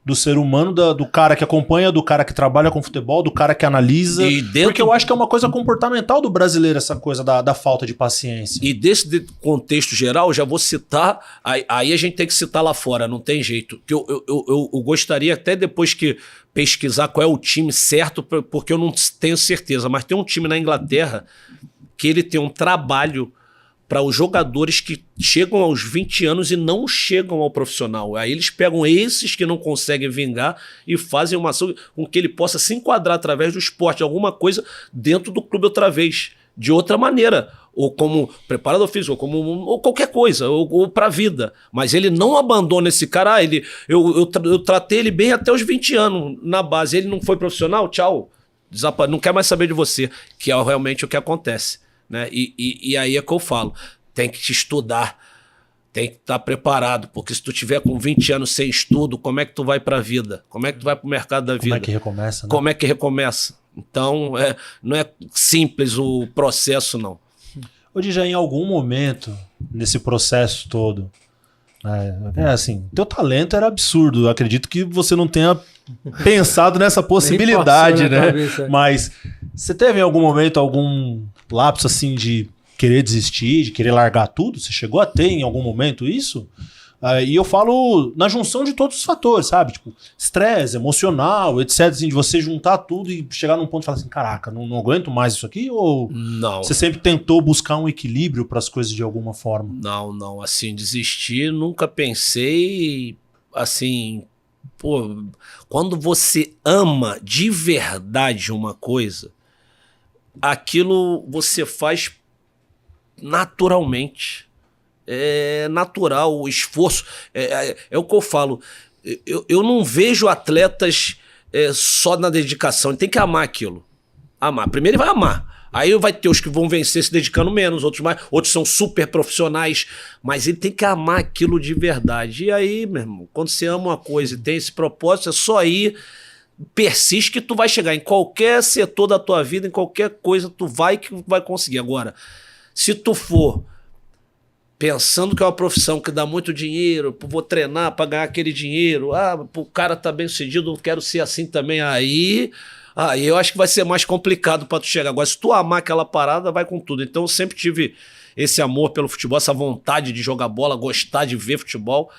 do ser humano, do cara que acompanha, do cara que trabalha com futebol, do cara que analisa. Porque eu acho que é uma coisa comportamental do brasileiro, essa coisa da falta de paciência. E desse contexto geral, já vou citar, aí a gente tem que citar lá fora, não tem jeito. Que eu gostaria até depois que pesquisar qual é o time certo, porque eu não tenho certeza, mas tem um time na Inglaterra que ele tem um trabalho para os jogadores que chegam aos 20 anos e não chegam ao profissional. Aí eles pegam esses que não conseguem vingar e fazem uma ação com que ele possa se enquadrar através do esporte, alguma coisa dentro do clube outra vez, de outra maneira, ou como preparador físico, ou qualquer coisa, ou para a vida. Mas ele não abandona esse cara. Eu tratei ele bem até os 20 anos na base. Ele não foi profissional, tchau, não quer mais saber de você, que é realmente o que acontece. Né? E aí é que eu falo, tem que te estudar, tem que estar preparado, porque se tu tiver com 20 anos sem estudo, como é que tu vai para a vida? Como é que tu vai para o mercado da vida? Como é que recomeça, né? Como é que recomeça? Então, não é simples o processo, não. Hoje já em algum momento, nesse processo todo, assim, teu talento era absurdo, eu acredito que você não tenha pensado nessa possibilidade, né? Cabeça. Mas você teve em algum momento algum lapso assim de querer desistir, de querer largar tudo? Você chegou a ter em algum momento isso? E eu falo na junção de todos os fatores, sabe? Tipo, estresse emocional, etc. Assim, de você juntar tudo e chegar num ponto e falar assim, caraca, não aguento mais isso aqui? Ou não. Você sempre tentou buscar um equilíbrio para as coisas de alguma forma? Não. Assim, desistir, nunca pensei, assim... Pô, quando você ama de verdade uma coisa, aquilo você faz naturalmente. É natural, o esforço. É o que eu falo. Eu não vejo atletas só na dedicação. Ele tem que amar aquilo. Amar. Primeiro ele vai amar. Aí vai ter os que vão vencer se dedicando menos, outros mais, outros são super profissionais, mas ele tem que amar aquilo de verdade. E aí, meu irmão, quando você ama uma coisa e tem esse propósito, é só aí, persiste que tu vai chegar em qualquer setor da tua vida, em qualquer coisa, tu vai conseguir. Agora, se tu for pensando que é uma profissão que dá muito dinheiro, vou treinar para ganhar aquele dinheiro, o cara tá bem sucedido, eu quero ser assim também, aí eu acho que vai ser mais complicado para tu chegar. Agora, se tu amar aquela parada, vai com tudo. Então eu sempre tive esse amor pelo futebol, essa vontade de jogar bola, gostar de ver futebol,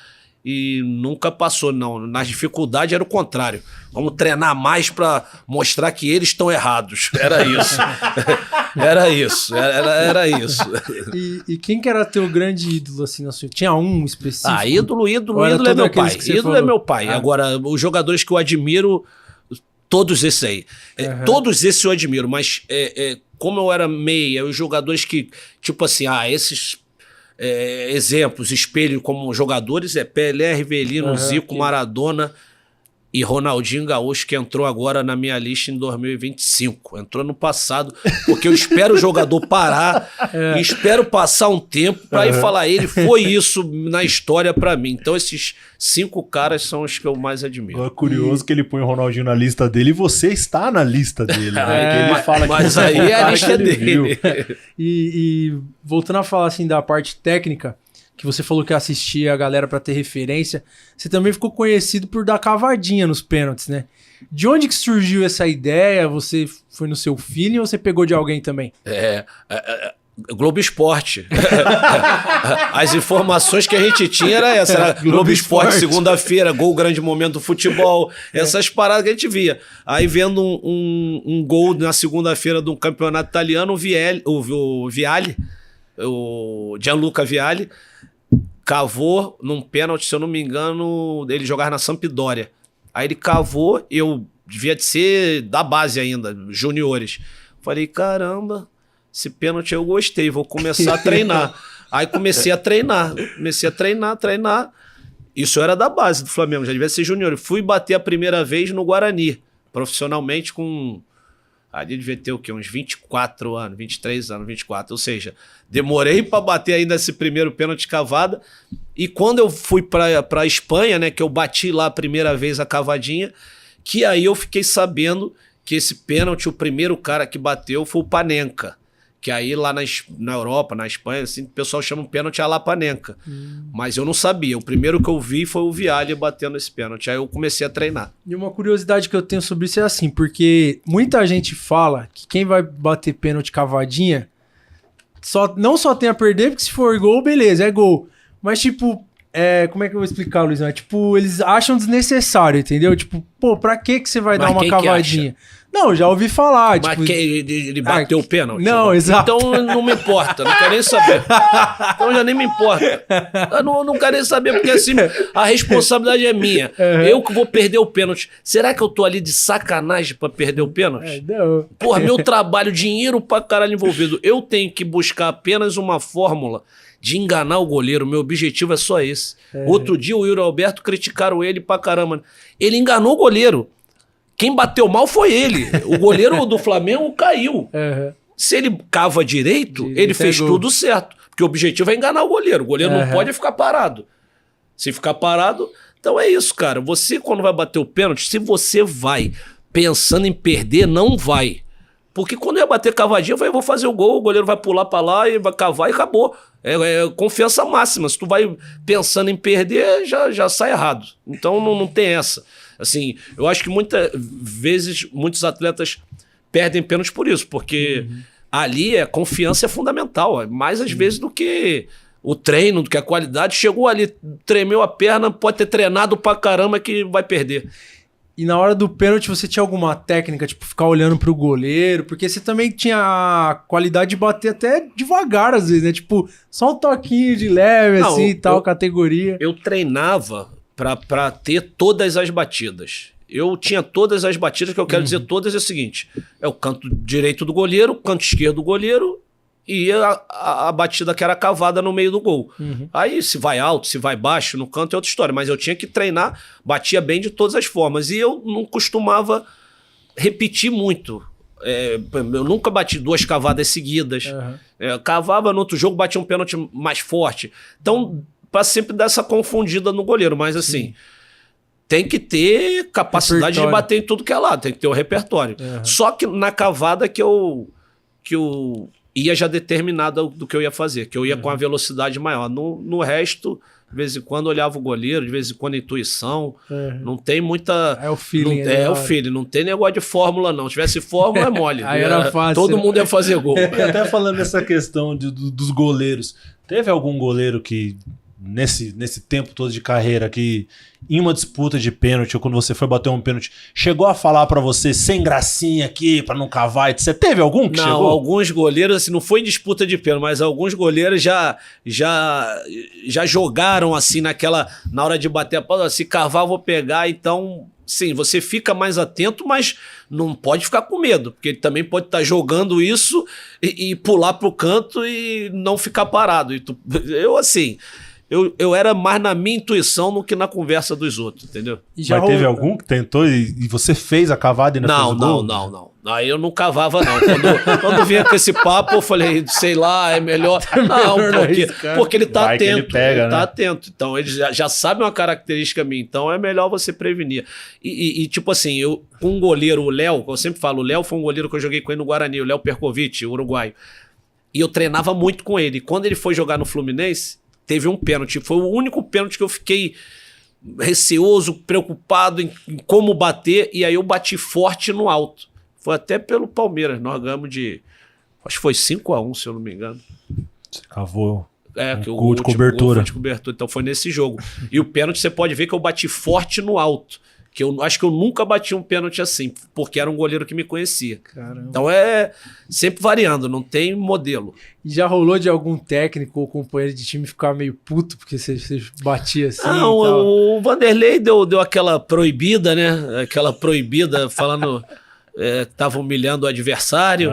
e nunca passou, não. Nas dificuldades era o contrário. Vamos treinar mais para mostrar que eles estão errados. Era isso. Era isso. Era isso. E quem que era teu grande ídolo, assim, na sua... Tinha um específico? Ídolo é meu pai. Ídolo é meu pai. Agora, os jogadores que eu admiro, todos esses aí. Todos esses eu admiro, mas como eu era meia, os jogadores que, tipo assim, esses... exemplos, espelho como jogadores Pelé, Rivelino, Zico, Maradona e Ronaldinho Gaúcho, que entrou agora na minha lista em 2025. Entrou no passado, porque eu espero o jogador parar e espero passar um tempo para ir falar, ele foi isso na história para mim. Então esses 5 caras são os que eu mais admiro. É curioso que ele põe o Ronaldinho na lista dele e você está na lista dele. Né? Ele fala mas que aí é a lista dele. E voltando a falar assim da parte técnica, que você falou que assistia a galera pra ter referência, você também ficou conhecido por dar cavadinha nos pênaltis, né? De onde que surgiu essa ideia? Você foi no seu feeling ou você pegou de alguém também? Globo Esporte. As informações que a gente tinha era essa. Era Globo Esporte, segunda-feira, gol, grande momento do futebol. Essas paradas que a gente via. Aí vendo um gol na segunda-feira de um campeonato italiano, o Vialli, o Gianluca Vialli, cavou num pênalti, se eu não me engano, ele jogava na Sampdoria. Aí ele cavou, eu devia de ser da base ainda, juniores. Falei, caramba, esse pênalti eu gostei, vou começar a treinar. Aí comecei a treinar. Isso era da base do Flamengo, já devia ser junior. Fui bater a primeira vez no Guarani, profissionalmente com... Ali devia ter o quê? Uns 24 anos, 23 anos, 24. Ou seja, demorei para bater ainda esse primeiro pênalti cavada. E quando eu fui para Espanha, né, que eu bati lá a primeira vez a cavadinha, que aí eu fiquei sabendo que esse pênalti, o primeiro cara que bateu foi o Panenka. Que aí lá na Europa, na Espanha, assim, o pessoal chama um pênalti a la Panenka. Mas eu não sabia. O primeiro que eu vi foi o Vialli batendo esse pênalti. Aí eu comecei a treinar. E uma curiosidade que eu tenho sobre isso é assim, porque muita gente fala que quem vai bater pênalti cavadinha não só tem a perder, porque se for gol, beleza, é gol. Mas tipo, como é que eu vou explicar, Luizão? Tipo, eles acham desnecessário, entendeu? Tipo, pô, pra que você vai dar uma cavadinha? Não, já ouvi falar. Mas tipo, ele bateu o pênalti? Não, exato. Então não me importa, não quero nem saber. Então já nem me importa. Eu não quero nem saber, porque assim, a responsabilidade é minha. Eu que vou perder o pênalti. Será que eu tô ali de sacanagem pra perder o pênalti? Não. Porra, meu trabalho, dinheiro pra caralho envolvido. Eu tenho que buscar apenas uma fórmula de enganar o goleiro. Meu objetivo é só esse. Outro dia o Yuri Alberto criticaram ele pra caramba. Ele enganou o goleiro. Quem bateu mal foi ele. O goleiro do Flamengo caiu. Se ele cava direito, ele fez tudo certo. Porque o objetivo é enganar o goleiro. O goleiro não pode ficar parado. Se ficar parado... Então é isso, cara. Você, quando vai bater o pênalti, se você vai pensando em perder, não vai. Porque quando eu ia bater cavadinha, eu falei, vou fazer o gol, o goleiro vai pular pra lá e vai cavar e acabou. É confiança máxima. Se tu vai pensando em perder, já sai errado. Então não tem essa. Assim, eu acho que muitas vezes muitos atletas perdem pênalti por isso, porque ali a confiança é fundamental, mais às vezes do que o treino, do que a qualidade. Chegou ali, tremeu a perna, pode ter treinado pra caramba que vai perder. E na hora do pênalti você tinha alguma técnica, tipo ficar olhando pro goleiro? Porque você também tinha a qualidade de bater até devagar às vezes, né? Tipo, só um toquinho de leve assim e tal, categoria. Eu treinava pra ter todas as batidas. Eu tinha todas as batidas, que eu quero dizer todas, é o seguinte: é o canto direito do goleiro, o canto esquerdo do goleiro e a batida que era cavada no meio do gol. Aí se vai alto, se vai baixo, no canto é outra história, mas eu tinha que treinar, batia bem de todas as formas. E eu não costumava repetir muito. Eu nunca bati 2 cavadas seguidas. Cavava no outro jogo, batia um pênalti mais forte. Então, para sempre dar essa confundida no goleiro, mas assim, tem que ter capacidade de bater em tudo que é lado, tem que ter o repertório. Só que na cavada que eu ia já determinado do que eu ia fazer, que eu ia com a velocidade maior. No resto, de vez em quando olhava o goleiro, de vez em quando a intuição, não tem muita... É o feeling. É o feeling, não tem negócio de fórmula não. Se tivesse fórmula é mole. Aí era fácil. Todo mundo ia fazer gol. Até falando dessa questão dos goleiros, teve algum goleiro que nesse tempo todo de carreira que em uma disputa de pênalti ou quando você foi bater um pênalti, chegou a falar pra você sem gracinha aqui, pra não cavar, etc? Teve algum que Não, chegou? alguns goleiros, assim, não foi em disputa de pênalti, mas alguns goleiros já jogaram assim na hora de bater a bola, se cavar eu vou pegar, então, sim, você fica mais atento, mas não pode ficar com medo, porque ele também pode estar jogando isso e pular pro canto e não ficar parado. Eu era mais na minha intuição do que na conversa dos outros, entendeu? E já Mas teve rolou- algum que tentou e você fez a cavada e ainda fez o gol? Não. Aí eu não cavava, não. Quando vinha com esse papo, eu falei, sei lá, é melhor. Não, melhor não porque, arriscar. porque ele tá Vai que atento. ele pega, Ele tá né? atento. Então, ele já sabe uma característica minha. Então, é melhor você prevenir. E tipo assim, eu com um goleiro, o Léo, eu sempre falo, o Léo foi um goleiro que eu joguei com ele no Guarani, o Léo Perkovic, uruguaio. E eu treinava muito com ele. Quando ele foi jogar no Fluminense, teve um pênalti. Foi o único pênalti que eu fiquei receoso, preocupado em como bater. E aí eu bati forte no alto. Foi até pelo Palmeiras. Nós ganhamos acho que foi 5-1, se eu não me engano. Você cavou. Que o gol de último cobertura. gol foi de cobertura. Então foi nesse jogo. E o pênalti você pode ver que eu bati forte no alto. Que eu acho que eu nunca bati um pênalti assim, porque era um goleiro que me conhecia. Caramba. Então é sempre variando, não tem modelo. E já rolou de algum técnico ou companheiro de time ficar meio puto porque você batia assim? Não, e tal? o Vanderlei deu aquela proibida, né? Aquela proibida falando que tava humilhando o adversário.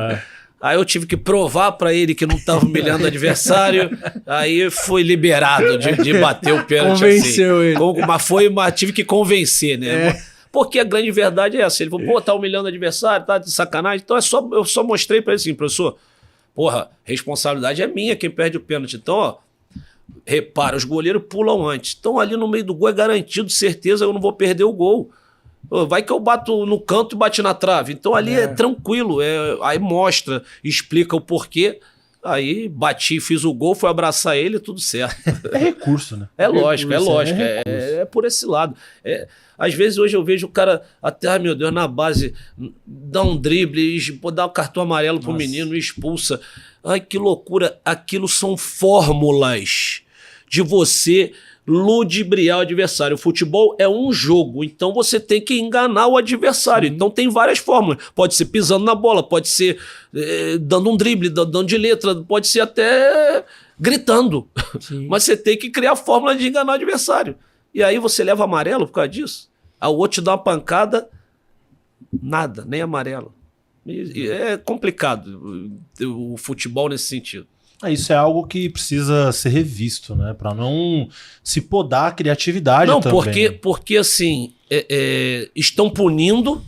Aí eu tive que provar pra ele que não tava humilhando o adversário. Aí foi liberado de bater o pênalti Convenceu assim. ele. Mas tive que convencer, né? Porque a grande verdade é essa. Ele falou, pô, tá humilhando o adversário, tá de sacanagem. Então eu só mostrei pra ele assim, professor, porra, responsabilidade é minha quem perde o pênalti. Então, ó, repara, os goleiros pulam antes. Então ali no meio do gol é garantido, certeza eu não vou perder o gol. Vai que eu bato no canto e bate na trave. Então ali é tranquilo. Aí mostra, explica o porquê. Aí bati, fiz o gol, fui abraçar ele, tudo certo. É recurso, né? É lógico. recurso. É por esse lado. Às vezes hoje eu vejo o cara até, ai meu Deus, na base, dá um drible, dá um cartão amarelo pro menino e expulsa. Ai, que loucura. Aquilo são fórmulas de você ludibriar o adversário. O futebol é um jogo, então você tem que enganar o adversário. Então tem várias fórmulas. Pode ser pisando na bola, pode ser dando um drible, dando de letra, pode ser até gritando. Sim. Mas você tem que criar a fórmula de enganar o adversário. E aí você leva amarelo por causa disso. Aí o outro te dá uma pancada, nada, nem amarelo. E é complicado o futebol nesse sentido. Isso é algo que precisa ser revisto, né? Pra não se podar a criatividade Não, também. porque assim, estão punindo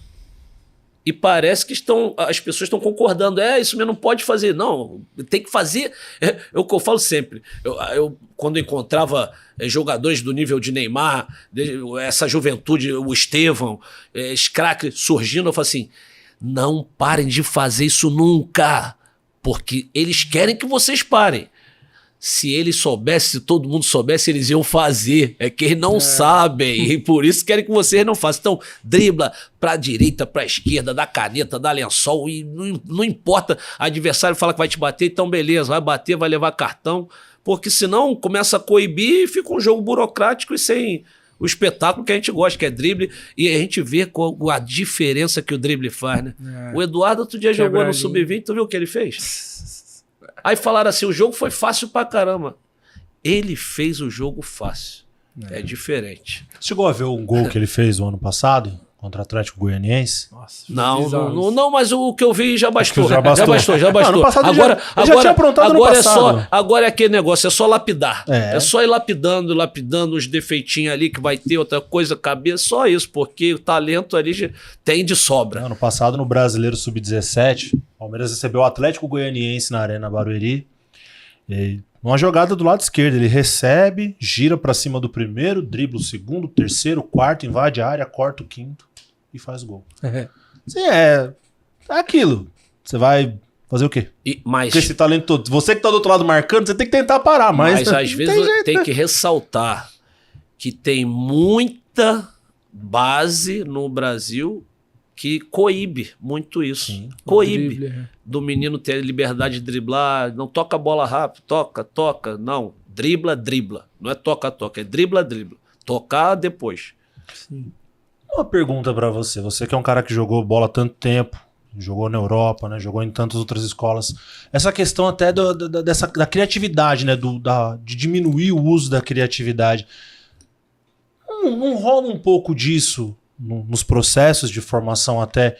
e parece que as pessoas estão concordando. Isso mesmo, não pode fazer. Não, tem que fazer. É o que eu falo sempre. Eu quando encontrava jogadores do nível de Neymar, essa juventude, o Estevão, os craques surgindo, eu falo assim, não parem de fazer isso nunca. Porque eles querem que vocês parem. Se eles soubessem, se todo mundo soubesse, eles iam fazer. É que eles não sabem. E por isso querem que vocês não façam. Então, dribla pra direita, pra esquerda, dá caneta, dá lençol. E não importa. O adversário fala que vai te bater, então beleza, vai bater, vai levar cartão. Porque senão começa a coibir e fica um jogo burocrático e sem o espetáculo que a gente gosta, que é drible. E a gente vê a diferença que o drible faz, né? O Eduardo outro dia jogou no Sub-20, tu viu o que ele fez? Aí falaram assim, o jogo foi fácil pra caramba. Ele fez o jogo fácil. É diferente. Chegou a ver um gol que ele fez no ano passado contra o Atlético Goianiense? Nossa, Não, mas o que eu vi já bastou. Já bastou. Já bastou. Não, no passado ele já tinha aprontado no agora passado. Agora é aquele negócio, é só lapidar. É. É só ir lapidando os defeitinhos ali que vai ter outra coisa, cabeça, só isso, porque o talento ali tem de sobra. Ano passado, no Brasileiro Sub-17, o Palmeiras recebeu o Atlético Goianiense na Arena Barueri. E uma jogada do lado esquerdo, ele recebe, gira pra cima do primeiro, dribla o segundo, terceiro, quarto, invade a área, corta o quinto e faz gol. Sim, é aquilo. Você vai fazer o quê? Mas Com esse talento todo. Você que tá do outro lado marcando, você tem que tentar parar, mas às vezes tem que ressaltar que tem muita base no Brasil que coíbe muito isso. Sim. Coíbe do menino ter liberdade de driblar, não toca a bola rápido, toca, não. Dribla, dribla. Não é toca, toca, é dribla, dribla. Tocar depois. Sim. Uma pergunta pra você. Você que é um cara que jogou bola há tanto tempo, jogou na Europa, né? Jogou em tantas outras escolas. Essa questão até da criatividade, né? De diminuir o uso da criatividade. Não rola um pouco disso nos processos de formação até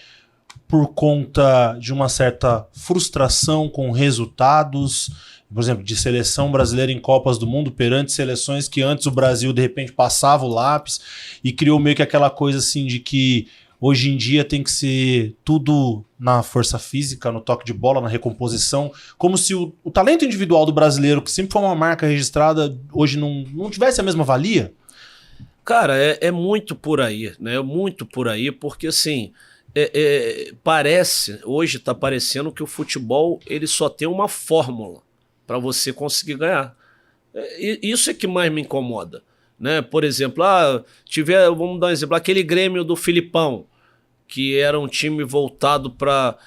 por conta de uma certa frustração com resultados, por exemplo, de seleção brasileira em Copas do Mundo perante seleções que antes o Brasil de repente passava o lápis e criou meio que aquela coisa assim de que hoje em dia tem que ser tudo na força física, no toque de bola, na recomposição, como se o talento individual do brasileiro, que sempre foi uma marca registrada, hoje não tivesse a mesma valia? Cara, é muito por aí, né? É muito por aí, porque assim, hoje tá parecendo que o futebol ele só tem uma fórmula para você conseguir ganhar. Isso é que mais me incomoda, né? Por exemplo, vamos dar um exemplo, aquele Grêmio do Filipão, que era um time voltado para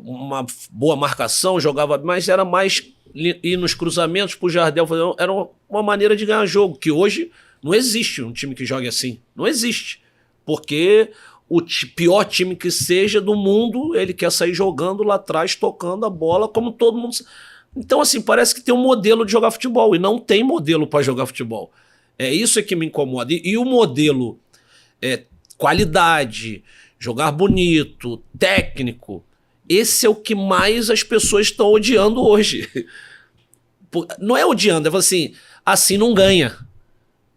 uma boa marcação, jogava, mas era mais ir nos cruzamentos pro Jardel, era uma maneira de ganhar jogo, que hoje não existe um time que jogue assim. Não existe. Porque o pior time que seja do mundo, ele quer sair jogando lá atrás, tocando a bola, como todo mundo. Então, assim, parece que tem um modelo de jogar futebol. E não tem modelo para jogar futebol. É isso que me incomoda. E o modelo qualidade, jogar bonito, técnico, esse é o que mais as pessoas estão odiando hoje. Não é odiando, é assim não ganha.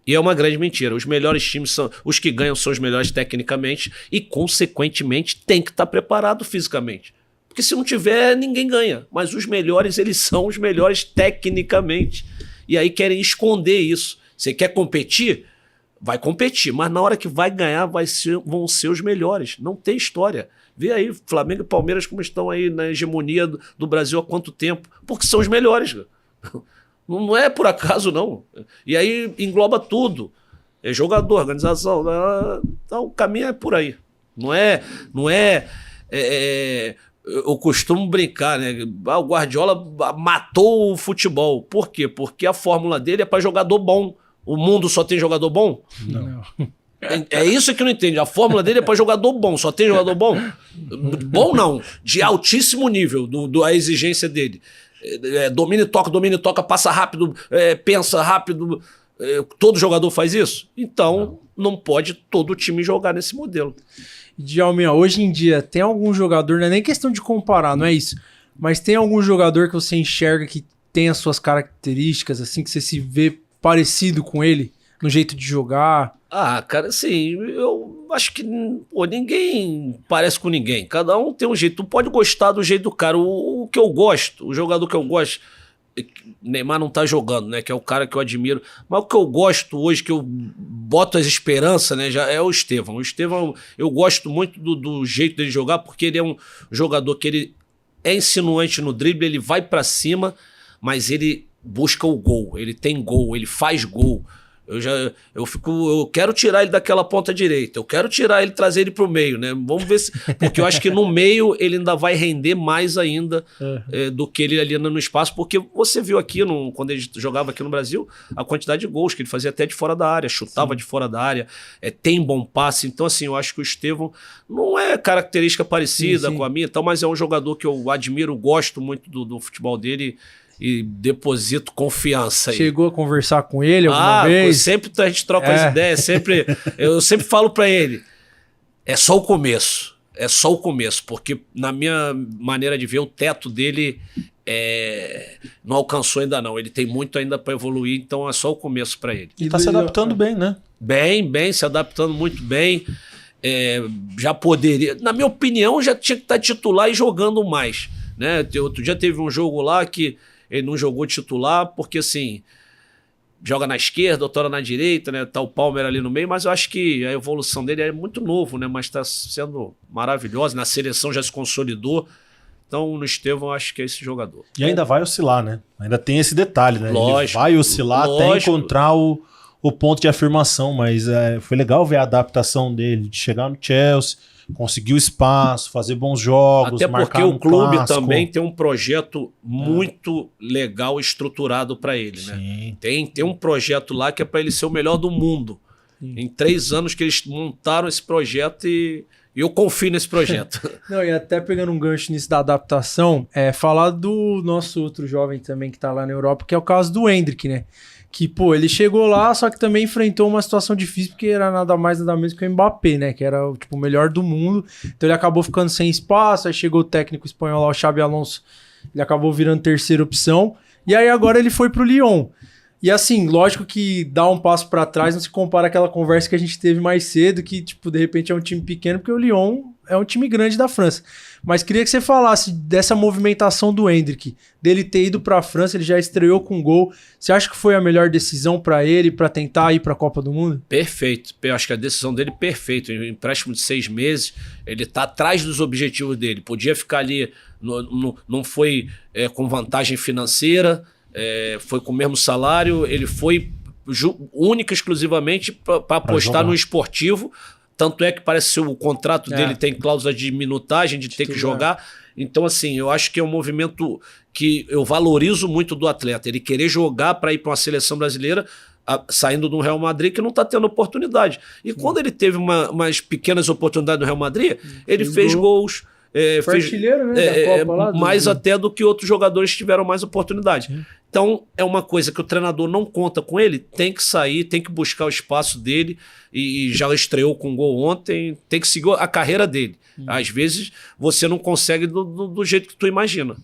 E é uma grande mentira. Os melhores times são os que ganham, são os melhores tecnicamente e, consequentemente, tem que estar preparado fisicamente. Porque se não tiver, ninguém ganha. Mas os melhores, eles são os melhores tecnicamente. E aí querem esconder isso. Você quer competir? Vai competir. Mas na hora que vai ganhar, vão ser os melhores. Não tem história. Vê aí Flamengo e Palmeiras como estão aí na hegemonia do Brasil há quanto tempo. Porque são os melhores. Não é por acaso, não. E aí engloba tudo. É jogador, organização. Então o caminho é por aí. Eu costumo brincar, né? O Guardiola matou o futebol. Por quê? Porque a fórmula dele é para jogador bom. O mundo só tem jogador bom? Não. É isso que eu não entendo. A fórmula dele é para jogador bom. Só tem jogador bom? Bom não. De altíssimo nível, a exigência dele. Domina e toca, passa rápido, pensa rápido. Todo jogador faz isso? Então, não pode todo time jogar nesse modelo. Djalminha, hoje em dia, tem algum jogador, não é nem questão de comparar, não é isso, mas tem algum jogador que você enxerga que tem as suas características, assim, que você se vê parecido com ele, no jeito de jogar? Cara, assim, eu acho que ninguém parece com ninguém. Cada um tem um jeito. Tu pode gostar do jeito do cara. O que eu gosto, o jogador que eu gosto, Neymar não tá jogando, né? Que é o cara que eu admiro. Mas o que eu gosto hoje, que eu boto as esperanças, né? Já é o Estevão. O Estevão, eu gosto muito do jeito dele jogar, porque ele é um jogador que ele é insinuante no drible, ele vai pra cima, mas ele busca o gol. Ele tem gol, ele faz gol. Eu quero tirar ele daquela ponta direita, eu quero tirar ele, trazer ele pro meio, né? Vamos ver se. Porque eu acho que no meio ele ainda vai render mais ainda do que ele ali no espaço, porque você viu aqui, quando ele jogava aqui no Brasil, a quantidade de gols que ele fazia até de fora da área, chutava de fora da área, tem bom passe. Então, assim, eu acho que o Estevão não é característica parecida com a minha, mas é um jogador que eu admiro, gosto muito do futebol dele. E deposito confiança aí. Chegou a conversar com ele alguma vez? Sempre a gente troca as ideias, eu sempre falo pra ele, é só o começo, porque na minha maneira de ver, o teto dele não alcançou ainda não, ele tem muito ainda pra evoluir, então é só o começo pra ele. E tá se adaptando bem, né? Bem, se adaptando muito bem, já poderia, na minha opinião, já tinha que estar titular e jogando mais, né? Outro dia teve um jogo lá que ele não jogou titular porque, assim, joga na esquerda, outra na direita, né? Tá o Palmer ali no meio, mas eu acho que a evolução dele é muito novo, né? Mas tá sendo maravilhosa. Na seleção já se consolidou. Então, no Estevão, eu acho que é esse jogador. E ainda vai oscilar, né? Ainda tem esse detalhe, né? Lógico. Ele vai oscilar até encontrar o o ponto de afirmação, mas foi legal ver a adaptação dele, de chegar no Chelsea, conseguir o espaço, fazer bons jogos, até porque o clube clássico. também tem um projeto muito legal estruturado para ele, né? Sim. Tem um projeto lá que é para ele ser o melhor do mundo. Sim. Em 3 anos que eles montaram esse projeto e eu confio nesse projeto. Não, e até pegando um gancho nisso da adaptação, falar do nosso outro jovem também que tá lá na Europa, que é o caso do Endrick, né? Que, pô, ele chegou lá, só que também enfrentou uma situação difícil, porque era nada mais, nada menos que o Mbappé, né? Que era tipo, o melhor do mundo. Então ele acabou ficando sem espaço, aí chegou o técnico espanhol lá, o Xabi Alonso, ele acabou virando terceira opção. E aí agora ele foi pro Lyon. E assim, lógico que dar um passo pra trás não se compara àquela conversa que a gente teve mais cedo, que, tipo, de repente é um time pequeno, porque o Lyon é um time grande da França. Mas queria que você falasse dessa movimentação do Endrick, dele ter ido pra França, ele já estreou com gol. Você acha que foi a melhor decisão pra ele, pra tentar ir pra Copa do Mundo? Perfeito. Eu acho que a decisão dele é perfeita. Um empréstimo de 6 meses, ele tá atrás dos objetivos dele. Podia ficar ali, não foi com vantagem financeira, foi com o mesmo salário, ele foi única e exclusivamente para apostar no esportivo. Tanto é que parece que o contrato dele tem cláusula de minutagem, de ter que jogar. Então, assim, eu acho que é um movimento que eu valorizo muito do atleta. Ele querer jogar para ir para uma seleção brasileira, saindo do Real Madrid, que não está tendo oportunidade. E quando ele teve umas pequenas oportunidades no Real Madrid, ele fez gols. Foi artilheiro, né, da Copa lá, mais até do que outros jogadores tiveram mais oportunidade. Sim. Então, é uma coisa que o treinador não conta com ele, tem que sair, tem que buscar o espaço dele, e já estreou com gol ontem, tem que seguir a carreira dele. Às vezes, você não consegue do jeito que tu imagina.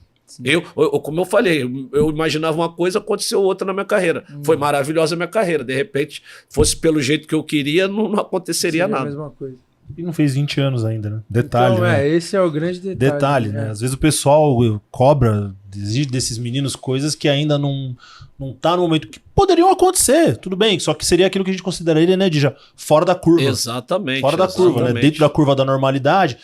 Como eu falei, eu imaginava uma coisa, aconteceu outra na minha carreira. Foi maravilhosa a minha carreira. De repente, fosse pelo jeito que eu queria, não aconteceria nada. A mesma coisa. E não fez 20 anos ainda, né? Detalhe, então, né? Esse é o grande detalhe. Né? Às vezes o pessoal cobra, exige desses meninos coisas que ainda não tá no momento que poderiam acontecer, tudo bem, só que seria aquilo que a gente consideraria, né, Dija, fora da curva. Exatamente. Fora da curva, né? Dentro da curva da normalidade,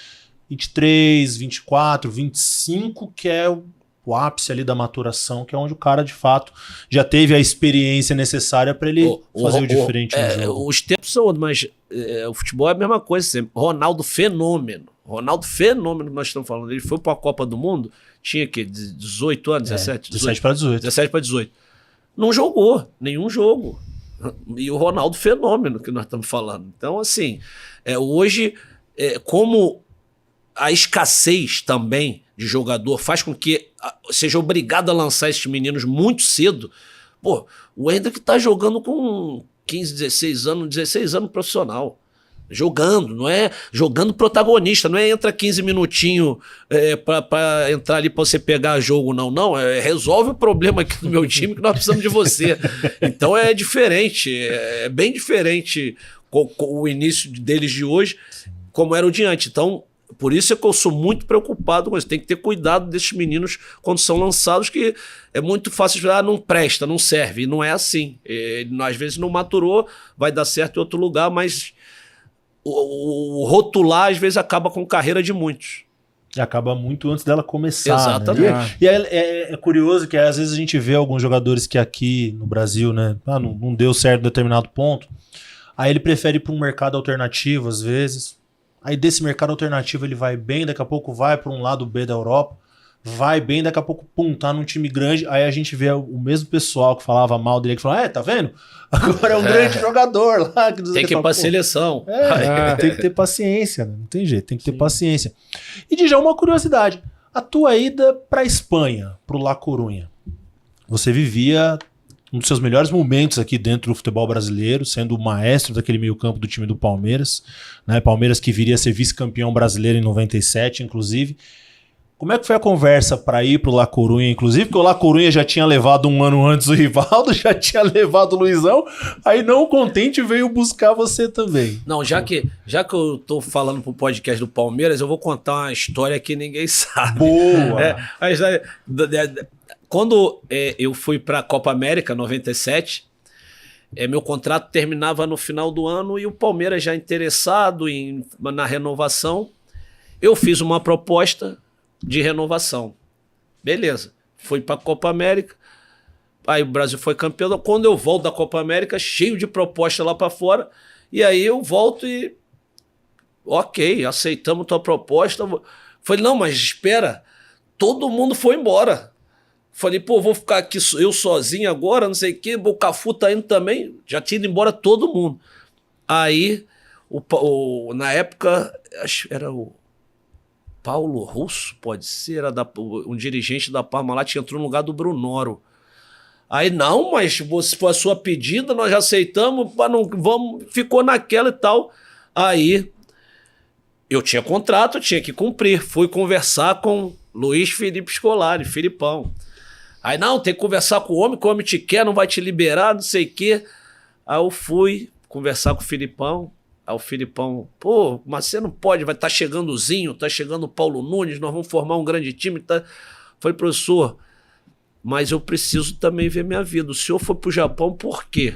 23, 24, 25, que é o ápice ali da maturação, que é onde o cara, de fato, já teve a experiência necessária para ele fazer o diferente no jogo. Os tempos são outros, mas o futebol é a mesma coisa sempre. Ronaldo Fenômeno que nós estamos falando. Ele foi para a Copa do Mundo, tinha que 18 anos, 17? 17 para 18. 17 para 18. Não jogou nenhum jogo. E o Ronaldo Fenômeno que nós estamos falando. Então, assim, hoje, como a escassez também de jogador faz com que seja obrigado a lançar esses meninos muito cedo. Pô, o Endrick tá jogando com 15, 16 anos profissional. Jogando, não é jogando protagonista, não é entra 15 minutinhos para entrar ali para você pegar jogo, não. Resolve o problema aqui do meu time que nós precisamos de você. Então é diferente, é bem diferente com o início deles de hoje, como era o de antes. Então, por isso é que eu sou muito preocupado com isso. Tem que ter cuidado desses meninos quando são lançados, que é muito fácil de falar, não presta, não serve. E não é assim. Ele, às vezes não maturou, vai dar certo em outro lugar, mas o rotular às vezes acaba com a carreira de muitos. E acaba muito antes dela começar. Exatamente. Né? E é curioso que às vezes a gente vê alguns jogadores que aqui no Brasil, né, não deu certo em determinado ponto. Aí ele prefere ir para um mercado alternativo, às vezes. Aí desse mercado alternativo ele vai bem, daqui a pouco vai para um lado B da Europa, vai bem, daqui a pouco, tá num time grande, aí a gente vê o mesmo pessoal que falava mal dele, que falava, tá vendo? Agora é um grande jogador lá. Que tem que ir pra seleção. Tem que ter paciência, né? Não tem jeito, tem que ter paciência. E já uma curiosidade, a tua ida pra Espanha, pro La Coruña, você vivia um dos seus melhores momentos aqui dentro do futebol brasileiro, sendo o maestro daquele meio-campo do time do Palmeiras, né? Palmeiras que viria a ser vice-campeão brasileiro em 97, inclusive. Como é que foi a conversa para ir pro La Coruña, inclusive? Porque o La Coruña já tinha levado um ano antes o Rivaldo, já tinha levado o Luizão, aí não contente veio buscar você também. Não, já que eu tô falando pro podcast do Palmeiras, eu vou contar uma história que ninguém sabe. Boa! A história... Quando eu fui para a Copa América, 97, meu contrato terminava no final do ano e o Palmeiras já interessado na renovação, eu fiz uma proposta de renovação. Beleza. Fui para a Copa América, Aí o Brasil foi campeão. Quando eu volto da Copa América, cheio de proposta lá para fora, e aí eu volto e... Ok, aceitamos tua proposta. Falei, não, mas espera, todo mundo foi embora. Falei, pô, vou ficar aqui eu sozinho agora, não sei o quê, o Cafu tá indo também. Já tinha ido embora todo mundo. Aí, na época, acho que era o Paulo Russo, pode ser, era um dirigente da Parmalat que entrou no lugar do Brunoro. Aí, não, mas se for a sua pedida, nós já aceitamos, ficou naquela e tal. Aí, eu tinha contrato, tinha que cumprir. Fui conversar com Luiz Felipe Scolari, Filipão. Aí, não, tem que conversar com o homem te quer, não vai te liberar, não sei o quê. Aí eu fui conversar com o Filipão. Aí o Filipão, pô, mas você não pode, vai estar chegando o Zinho, tá chegando o Paulo Nunes, nós vamos formar um grande time. Tá... Falei, professor, mas eu preciso também ver minha vida. O senhor foi pro Japão por quê?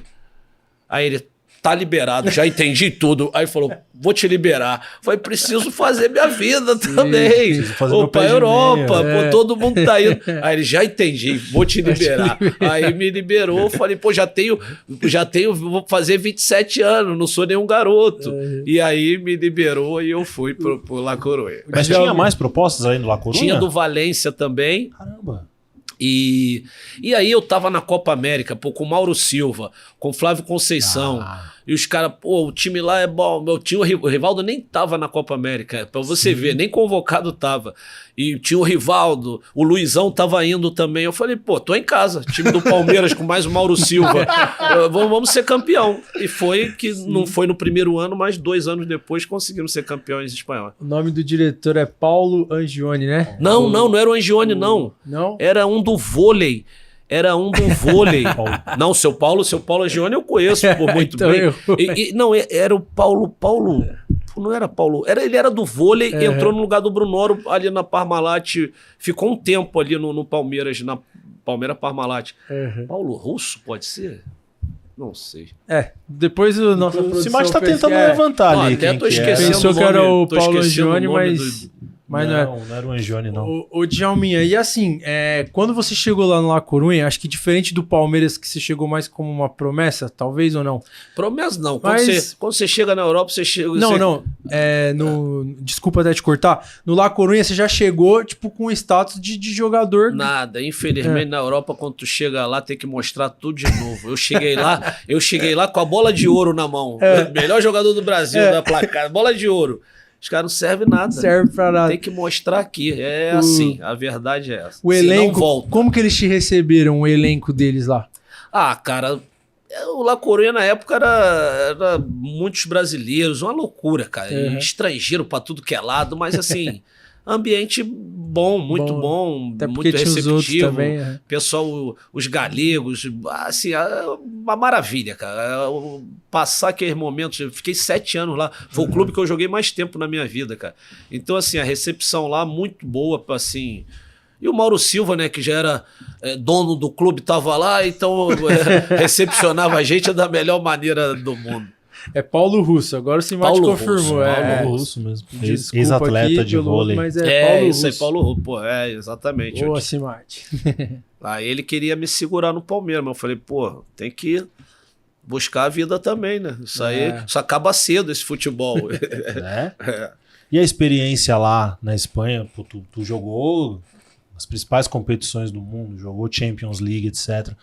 Aí ele, tá liberado, já entendi tudo. Aí falou, vou te liberar. Falei, preciso fazer minha vida também. Ou pra Europa, pô, todo mundo tá indo. Aí ele, já entendi, vou te liberar. Aí me liberou, falei, pô, já tenho, vou fazer 27 anos, não sou nenhum garoto. E aí me liberou e eu fui pro La Coruña. Mas tinha mais propostas aí no La Coruña? Tinha do Valência também. Caramba. E aí eu tava na Copa América, pô, com o Mauro Silva, com o Flávio Conceição, e os caras, pô, o time lá é bom, meu tio, o Rivaldo nem tava na Copa América, pra você ver, nem convocado tava, e tinha o Rivaldo, o Luizão tava indo também, eu falei, pô, tô em casa, time do Palmeiras com mais o Mauro Silva, vamos ser campeão, e foi que não foi no primeiro ano, mas 2 anos depois conseguimos ser campeões espanhóis. O nome do diretor é Paulo Angione, né? Não era o Angione, não. Era um do vôlei. Não, seu Paulo Angione eu conheço por muito então bem. Não, era o Paulo. Não era Paulo. Ele era do vôlei, entrou no lugar do Brunoro ali na Parmalat. Ficou um tempo ali no Palmeiras, na Palmeiras Parmalat. Paulo Russo, pode ser? Não sei. Depois o nosso produção... O Simate tá tentando levantar ali. Até tô esquecendo. Pensou que era o Paulo Angione, mas não é. Não era o Angione, não. O Djalminha, e assim, quando você chegou lá no La Coruña, acho que diferente do Palmeiras, que você chegou mais como uma promessa, talvez ou não? Promessa não. Quando você chega na Europa, você chega... Desculpa até te cortar. No La Coruña, você já chegou, tipo, com status de jogador... Nada. Infelizmente, na Europa, quando tu chega lá, tem que mostrar tudo de novo. Eu cheguei lá com a bola de ouro na mão. Melhor jogador do Brasil da placar. Bola de ouro. Os caras não servem nada. Serve pra nada. Tem que mostrar aqui. Assim, a verdade é essa. O elenco, como que eles te receberam, o elenco deles lá? Ah, cara, o La Coruña na época era muitos brasileiros, uma loucura, cara. Estrangeiro pra tudo que é lado, mas assim, ambiente bom, muito bom, até muito receptivo. Também, Pessoal, os galegos, assim, uma maravilha, cara. Passar aqueles momentos, eu fiquei 7 anos lá, foi o clube que eu joguei mais tempo na minha vida, cara. Então, assim, a recepção lá muito boa, assim... E o Mauro Silva, né, que já era dono do clube, tava lá, então recepcionava a gente da melhor maneira do mundo. É Paulo Russo, agora o Simate confirmou. Paulo Russo mesmo. Ex-atleta de vôlei. Mas Paulo isso Russo. aí, Paulo Russo. Pô, exatamente. Boa, Simate. Aí ele queria me segurar no Palmeiras, mas eu falei, pô, tem que buscar a vida também, né? Isso acaba cedo, esse futebol. E a experiência lá na Espanha, pô, tu jogou as principais competições do mundo, jogou Champions League, etc.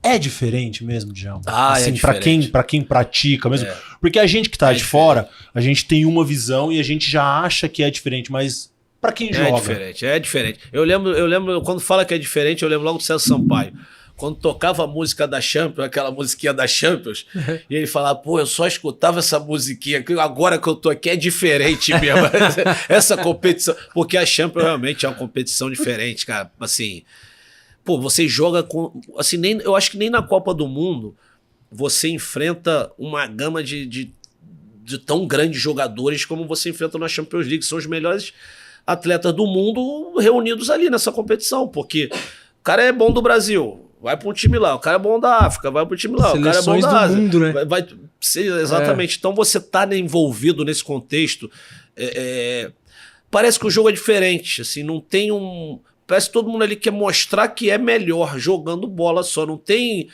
É diferente mesmo, Djalma? É diferente. Pra quem pratica mesmo. Porque a gente que tá de fora, a gente tem uma visão e a gente já acha que é diferente, mas pra quem joga... É diferente. Eu lembro, quando fala que é diferente, eu lembro logo do César Sampaio. Quando tocava a música da Champions, aquela musiquinha da Champions, e ele falava, pô, eu só escutava essa musiquinha, agora que eu tô aqui é diferente mesmo. Essa competição, porque a Champions realmente é uma competição diferente, cara. Assim... Pô, você joga com... Assim, eu acho que nem na Copa do Mundo você enfrenta uma gama de tão grandes jogadores como você enfrenta na Champions League. São os melhores atletas do mundo reunidos ali nessa competição, porque o cara é bom do Brasil, vai para um time lá. O cara é bom da África, vai para um time lá. O cara é bom da Ásia. Mundo, né? Exatamente. Então você tá envolvido nesse contexto. Parece que o jogo é diferente. Assim, não tem parece que todo mundo ali quer mostrar que é melhor jogando bola só. Não tem...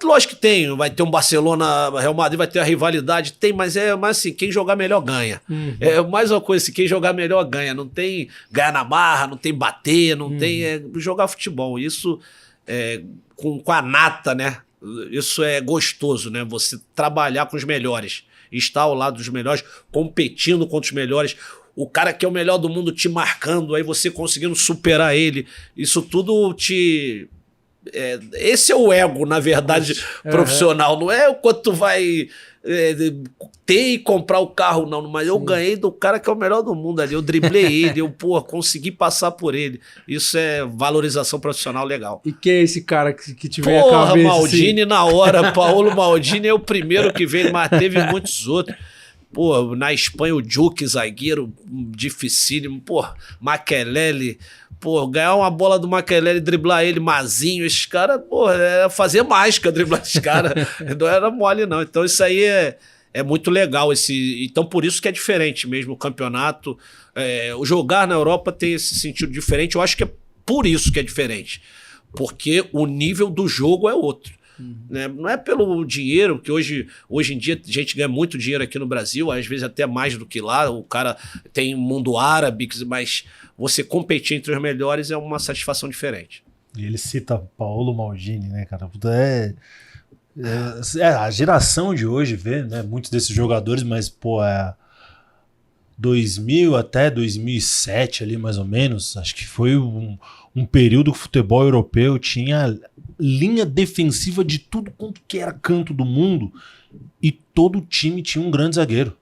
Lógico que tem, vai ter um Barcelona, Real Madrid, vai ter a rivalidade, tem, mas assim, quem jogar melhor ganha. É mais uma coisa assim, quem jogar melhor ganha. Não tem ganhar na marra, não tem bater, não tem jogar futebol. Isso com a nata, né? Isso é gostoso, né? Você trabalhar com os melhores, estar ao lado dos melhores, competindo contra os melhores. O cara que é o melhor do mundo te marcando, aí você conseguindo superar ele. Isso tudo te... esse é o ego, na verdade, profissional. Não é o quanto tu vai ter e comprar o carro, não. Mas eu ganhei do cara que é o melhor do mundo ali. Eu driblei ele, eu consegui passar por ele. Isso é valorização profissional legal. E quem é esse cara que te veio a cabeça? Maldini assim? Na hora. Paulo Maldini é o primeiro que veio, mas teve muitos outros. Pô, na Espanha o Juque, zagueiro, dificílimo. Pô, Makelele. Pô, ganhar uma bola do Makelele, driblar ele, Mazinho, esses caras, pô, era fazer mágica driblar esses caras. Não era mole, não. Então isso aí é muito legal. Então por isso que é diferente mesmo o campeonato. O jogar na Europa tem esse sentido diferente. Eu acho que é por isso que é diferente. Porque o nível do jogo é outro. Né? Não é pelo dinheiro, que hoje em dia a gente ganha muito dinheiro aqui no Brasil, às vezes até mais do que lá. O cara tem mundo árabe, mas você competir entre os melhores é uma satisfação diferente. E ele cita Paulo Maldini, né, cara? A geração de hoje vê, né, muitos desses jogadores, mas, pô, 2000 até 2007 ali, mais ou menos, acho que foi um período que o futebol europeu tinha linha defensiva de tudo quanto que era canto do mundo e todo time tinha um grande zagueiro.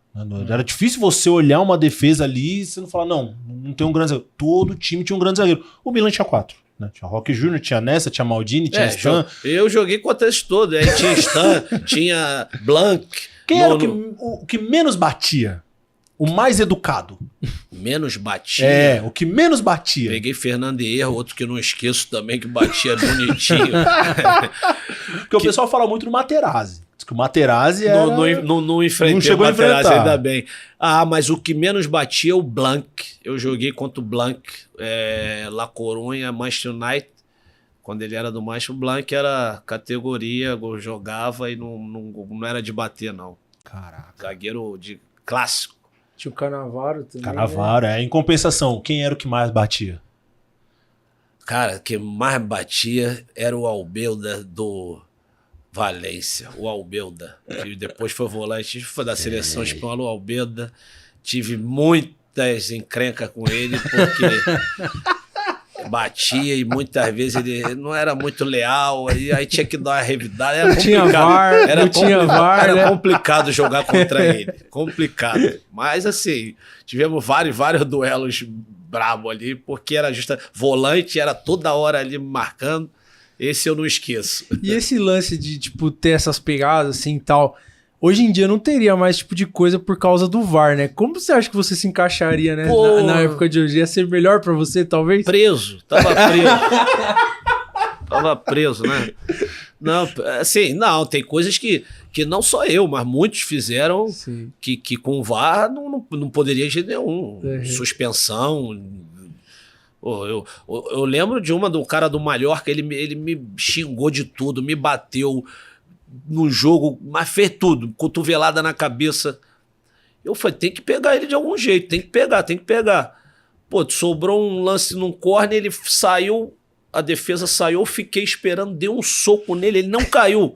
Era difícil você olhar uma defesa ali e você não falar, não tem um grande zagueiro. Todo time tinha um grande zagueiro. O Milan tinha 4. Né? Tinha Roque Júnior, tinha Nessa, tinha Maldini, tinha Stan. Eu joguei contra esses todos. Aí tinha Stan, tinha Blanc. Quem era o que menos batia? O mais educado. Menos batia? O que menos batia. Peguei Fernando Hierro, outro que eu não esqueço também, que batia bonitinho. Porque o pessoal fala muito do Materazzi. Diz que o Materazzi era... Não enfrentei o Materazzi, ainda bem. Mas o que menos batia é o Blanc. Eu joguei contra o Blanc, La Coruña, Manchester United. Quando ele era do Manchester, o Blanc era categoria, jogava e não era de bater, não. Caraca. Zagueiro de clássico. Tinha o Cannavaro também. Cannavaro, né? Em compensação, quem era o que mais batia? Cara, o que mais batia era o Albelda do Valência. O Albelda. Que depois foi volante da seleção espanhola, o Albelda. Tive muitas encrencas com ele, porque batia e muitas vezes ele não era muito leal, aí tinha que dar uma revidada. Era complicado. Era complicado jogar contra ele. Complicado. Mas assim, tivemos vários duelos brabo ali, porque era volante, era toda hora ali marcando. Esse eu não esqueço. E esse lance de, tipo, ter essas pegadas assim e tal, hoje em dia não teria mais esse tipo de coisa por causa do VAR, né? Como você acha que você se encaixaria, né? Na época de hoje? Ia ser melhor pra você, talvez? Tava preso, né? Não, assim, tem coisas que não só eu, mas muitos fizeram que com o VAR não poderia de jeito nenhum. Suspensão. Eu lembro de do cara do Mallorca, ele me xingou de tudo, me bateu no jogo, mas fez tudo, cotovelada na cabeça. Eu falei, tem que pegar ele de algum jeito, tem que pegar. Pô, sobrou um lance num corner, ele saiu, a defesa saiu, eu fiquei esperando, dei um soco nele, ele não caiu.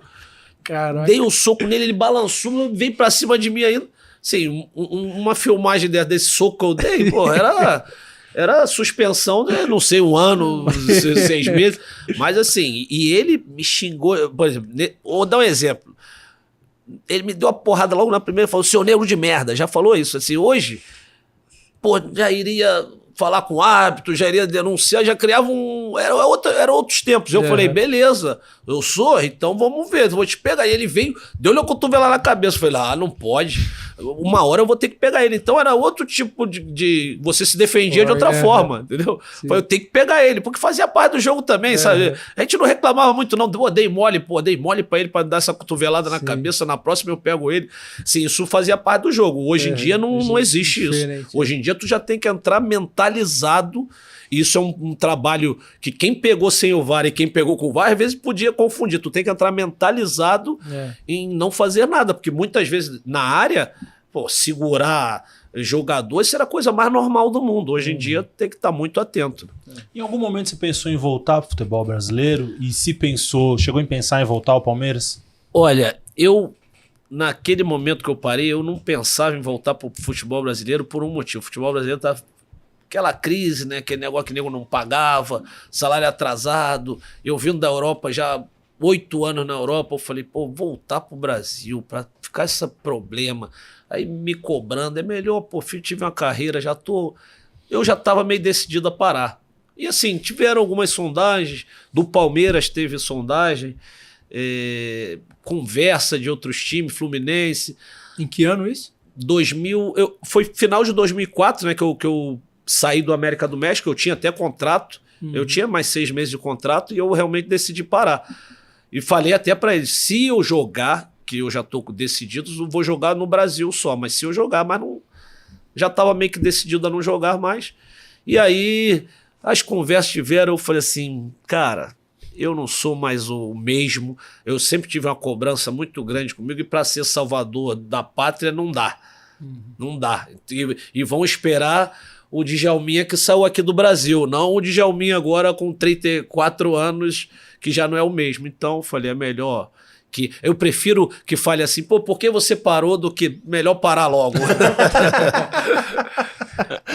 Caraca. Dei um soco nele, ele balançou, veio pra cima de mim ainda. Assim, uma filmagem desse soco que eu dei, pô, era suspensão de, não sei, 1 ano, 6 meses. Mas assim, e ele me xingou, por exemplo, vou dar um exemplo. Ele me deu uma porrada logo na primeira, falou, seu negro de merda, já falou isso. Assim, hoje, pô, já iria falar com o árbitro, já iria denunciar, já criava era outros tempos. Eu falei, beleza, eu sou, então vamos ver, vou te pegar. E ele veio, deu-lhe a cotovela na cabeça. Eu falei, não pode. Uma hora eu vou ter que pegar ele. Então era outro tipo de você se defendia de outra forma, entendeu? Falei, eu tenho que pegar ele, porque fazia parte do jogo também, sabe? A gente não reclamava muito, não. Dei mole pra ele pra dar essa cotovelada na cabeça, na próxima eu pego ele. Sim, isso fazia parte do jogo. Hoje em dia não existe isso. Hoje em dia tu já tem que entrar mental mentalizado. Isso é um trabalho que quem pegou sem o VAR e quem pegou com o VAR, às vezes podia confundir. Tu tem que entrar mentalizado em não fazer nada, porque muitas vezes na área, segurar jogador, isso era a coisa mais normal do mundo. Hoje em dia tem que estar muito atento. Em algum momento você pensou em voltar pro futebol brasileiro? E se pensou, chegou em pensar em voltar ao Palmeiras? Olha, naquele momento que eu parei, eu não pensava em voltar pro futebol brasileiro por um motivo. O futebol brasileiro tá aquela crise, né? Aquele negócio que o nego não pagava, salário atrasado. Eu vindo da Europa já 8 anos na Europa, eu falei, voltar pro Brasil pra ficar esse problema. Aí me cobrando, é melhor, filho, tive uma carreira, eu já tava meio decidido a parar. E assim, tiveram algumas sondagens, do Palmeiras teve sondagem, conversa de outros times, Fluminense. Em que ano isso? Foi final de 2004, né, que eu saí do América do México, eu tinha até contrato, eu tinha mais 6 meses de contrato e eu realmente decidi parar. E falei até para eles, se eu jogar, que eu já tô decidido, eu vou jogar no Brasil só, mas se eu jogar, mas não, já tava meio que decidido a não jogar mais. E aí as conversas tiveram, eu falei assim, cara, eu não sou mais o mesmo, eu sempre tive uma cobrança muito grande comigo e para ser salvador da pátria não dá. Não dá. E vão esperar o Djalminha que saiu aqui do Brasil, não o Djalminha agora com 34 anos, que já não é o mesmo. Então eu falei, é melhor que... Eu prefiro que fale assim, por que você parou do que melhor parar logo?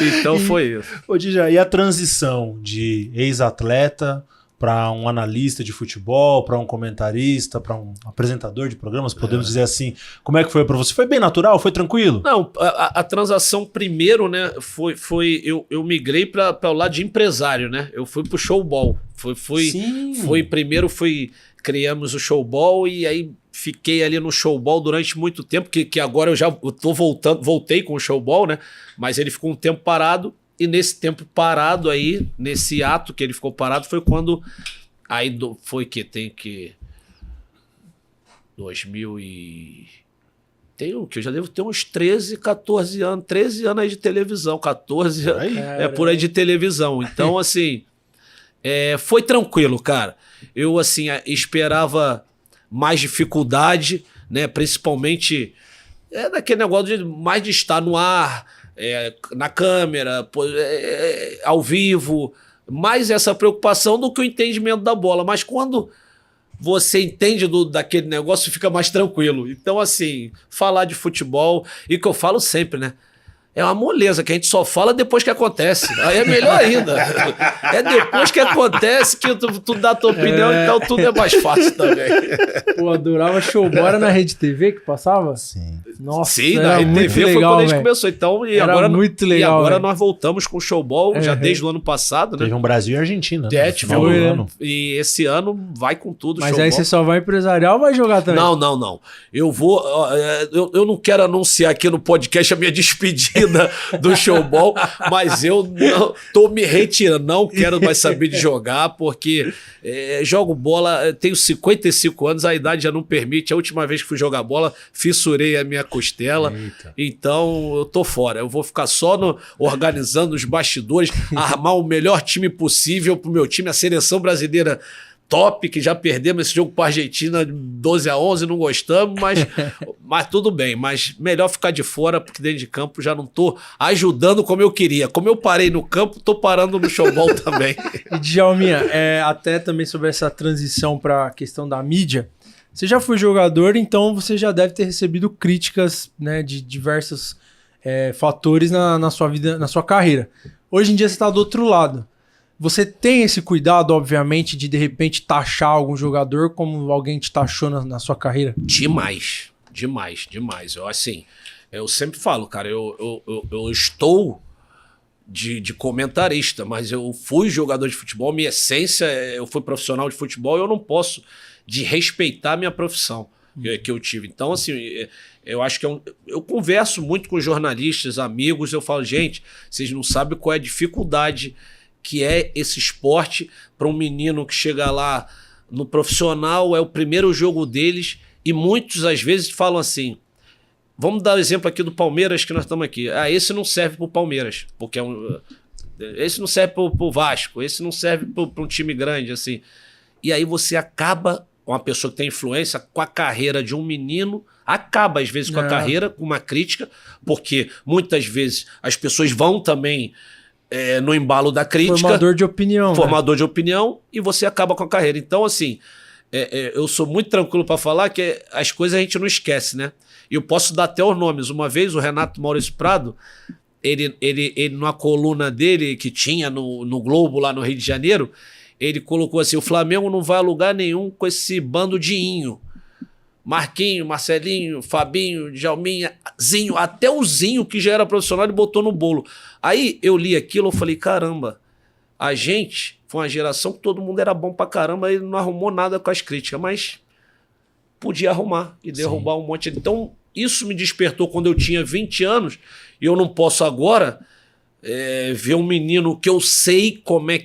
Então foi isso. Ô, Dija, e a transição de ex-atleta para um analista de futebol, para um comentarista, para um apresentador de programas, podemos dizer assim, como é que foi para você? Foi bem natural? Foi tranquilo? Não, a transação primeiro, né, eu migrei para o lado de empresário, né? Eu fui pro showball. Primeiro criamos o showball e aí fiquei ali no showball durante muito tempo, que agora eu tô voltei com o showball, né? Mas ele ficou um tempo parado. E nesse tempo parado aí, nesse ato que ele ficou parado, foi quando... Aí foi que tem que... 2000 e... que eu já devo ter uns 13, 14 anos, 13 anos aí de televisão, 14 anos, por aí de televisão. Então, assim, foi tranquilo, cara. Eu, assim, esperava mais dificuldade, né? Principalmente daquele negócio mais de estar no ar, na câmera, ao vivo, mais essa preocupação do que o entendimento da bola. Mas quando você entende daquele negócio, fica mais tranquilo. Então, assim, falar de futebol, e que eu falo sempre, né? É uma moleza que a gente só fala depois que acontece. Aí é melhor ainda. É depois que acontece que tu dá a tua opinião, então tudo é mais fácil também. Pô, adorava showball. Era na Rede TV que passava? Sim. Nossa, sim, na Rede TV foi quando a gente começou. Então, muito legal, e agora nós voltamos com o showball já desde o ano passado, né? Teve um Brasil e Argentina. E esse ano vai com tudo. Mas showball. Aí você só vai empresarial ou vai jogar também? Não. Eu não quero anunciar aqui no podcast a minha despedida do showball, mas eu não tô me retirando, não quero mais saber de jogar, porque jogo bola, tenho 55 anos, a idade já não permite. A última vez que fui jogar bola, fissurei a minha costela. Eita. Então eu tô fora, eu vou ficar só organizando os bastidores, armar o melhor time possível pro meu time, a seleção brasileira top, que já perdemos esse jogo para a Argentina 12-11, não gostamos, mas tudo bem. Mas melhor ficar de fora, porque dentro de campo já não tô ajudando como eu queria. Como eu parei no campo, tô parando no showball também. E Djalminha, até também sobre essa transição para a questão da mídia, você já foi jogador, então você já deve ter recebido críticas, né, de diversos fatores na sua vida, na sua carreira. Hoje em dia você está do outro lado. Você tem esse cuidado, obviamente, de repente taxar algum jogador como alguém te taxou na sua carreira? Demais. Eu sempre falo, cara, eu estou de comentarista, mas eu fui jogador de futebol, minha essência, eu fui profissional de futebol, eu não posso de respeitar a minha profissão que eu tive. Então, assim, eu acho que eu converso muito com jornalistas, amigos, eu falo, gente, vocês não sabem qual é a dificuldade que é esse esporte para um menino que chega lá no profissional, é o primeiro jogo deles, e muitos às vezes falam assim, vamos dar o exemplo aqui do Palmeiras que nós estamos aqui, esse não serve para o Palmeiras, porque esse não serve pro Vasco, esse não serve pra um time grande, assim. E aí você acaba, uma pessoa que tem influência, com a carreira de um menino, acaba às vezes com a carreira, com uma crítica, porque muitas vezes as pessoas vão também no embalo da crítica. Formador de opinião. Formador de opinião, e você acaba com a carreira. Então, assim, eu sou muito tranquilo para falar que as coisas a gente não esquece, né? E eu posso dar até os nomes. Uma vez o Renato Maurício Prado, ele numa coluna dele que tinha no Globo lá no Rio de Janeiro, ele colocou assim: o Flamengo não vai a lugar nenhum com esse bando de inho. Marquinho, Marcelinho, Fabinho, Djalminha, Zinho, até o Zinho, que já era profissional, ele botou no bolo. Aí eu li aquilo, eu falei, caramba, a gente foi uma geração que todo mundo era bom pra caramba, ele não arrumou nada com as críticas, mas podia arrumar e derrubar um monte. Então, isso me despertou quando eu tinha 20 anos, e eu não posso agora ver um menino que eu sei como é,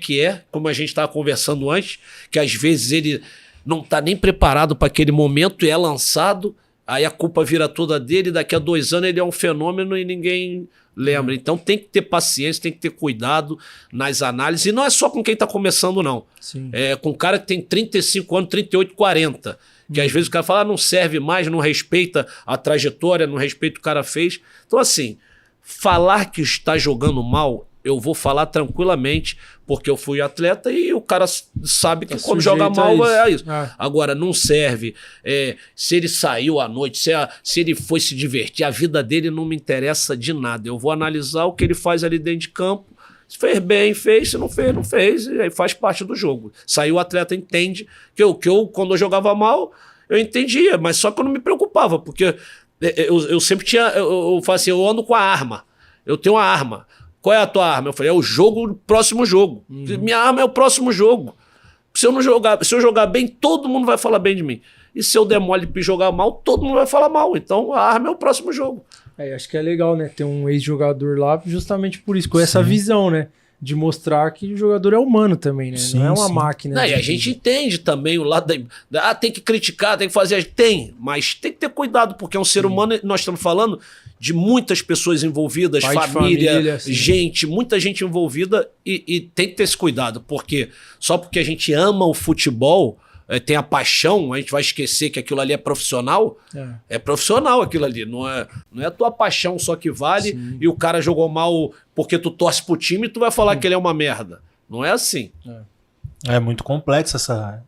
como a gente estava conversando antes, que às vezes ele não está nem preparado para aquele momento e é lançado, aí a culpa vira toda dele, daqui a 2 anos ele é um fenômeno e ninguém lembra. Então tem que ter paciência, tem que ter cuidado nas análises, e não é só com quem está começando, não. Sim. É com o cara que tem 35 anos, 38, 40, que às vezes o cara fala, não serve mais, não respeita a trajetória, não respeita o que o cara fez. Então, assim, falar que está jogando mal, eu vou falar tranquilamente, porque eu fui atleta e o cara sabe que quando joga mal é isso. Agora, não serve. Se ele saiu à noite, se ele foi se divertir, a vida dele não me interessa de nada. Eu vou analisar o que ele faz ali dentro de campo. Se fez bem, fez. Se não fez, não fez. E aí faz parte do jogo. Saiu o atleta, entende que eu, quando eu jogava mal, eu entendia, mas só que eu não me preocupava, porque eu sempre tinha... Eu falo assim, eu ando com a arma. Eu tenho uma arma. Qual é a tua arma? Eu falei, é o jogo, próximo jogo. Minha arma é o próximo jogo. Se eu jogar bem, todo mundo vai falar bem de mim. E se eu der mole pra jogar mal, todo mundo vai falar mal. Então a arma é o próximo jogo. Acho que é legal, né? Ter um ex-jogador lá justamente por isso, com essa visão, né? De mostrar que o jogador é humano também, né? Não é uma máquina. Não, e a gente entende também o lado tem que criticar, tem que fazer... Tem, mas tem que ter cuidado, porque é um ser humano, nós estamos falando de muitas pessoas envolvidas, família, gente, muita gente envolvida, e tem que ter esse cuidado, porque só porque a gente ama o futebol, tem a paixão, a gente vai esquecer que aquilo ali é profissional. É profissional aquilo ali, não é a tua paixão só que vale. Sim. E o cara jogou mal porque tu torce pro time e tu vai falar que ele é uma merda. Não é assim. É muito complexa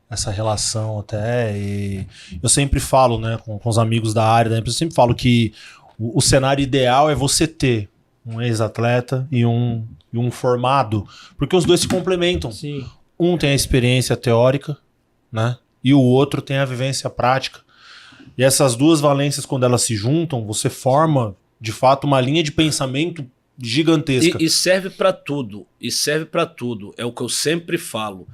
essa relação até, e eu sempre falo, né, com os amigos da área da empresa, eu sempre falo que o cenário ideal é você ter um ex-atleta e um formado, porque os dois se complementam. Sim. Um tem a experiência teórica, né? E o outro tem a vivência prática. E essas duas valências, quando elas se juntam, você forma, de fato, uma linha de pensamento gigantesca. E serve para tudo. E serve para tudo. É o que eu sempre falo.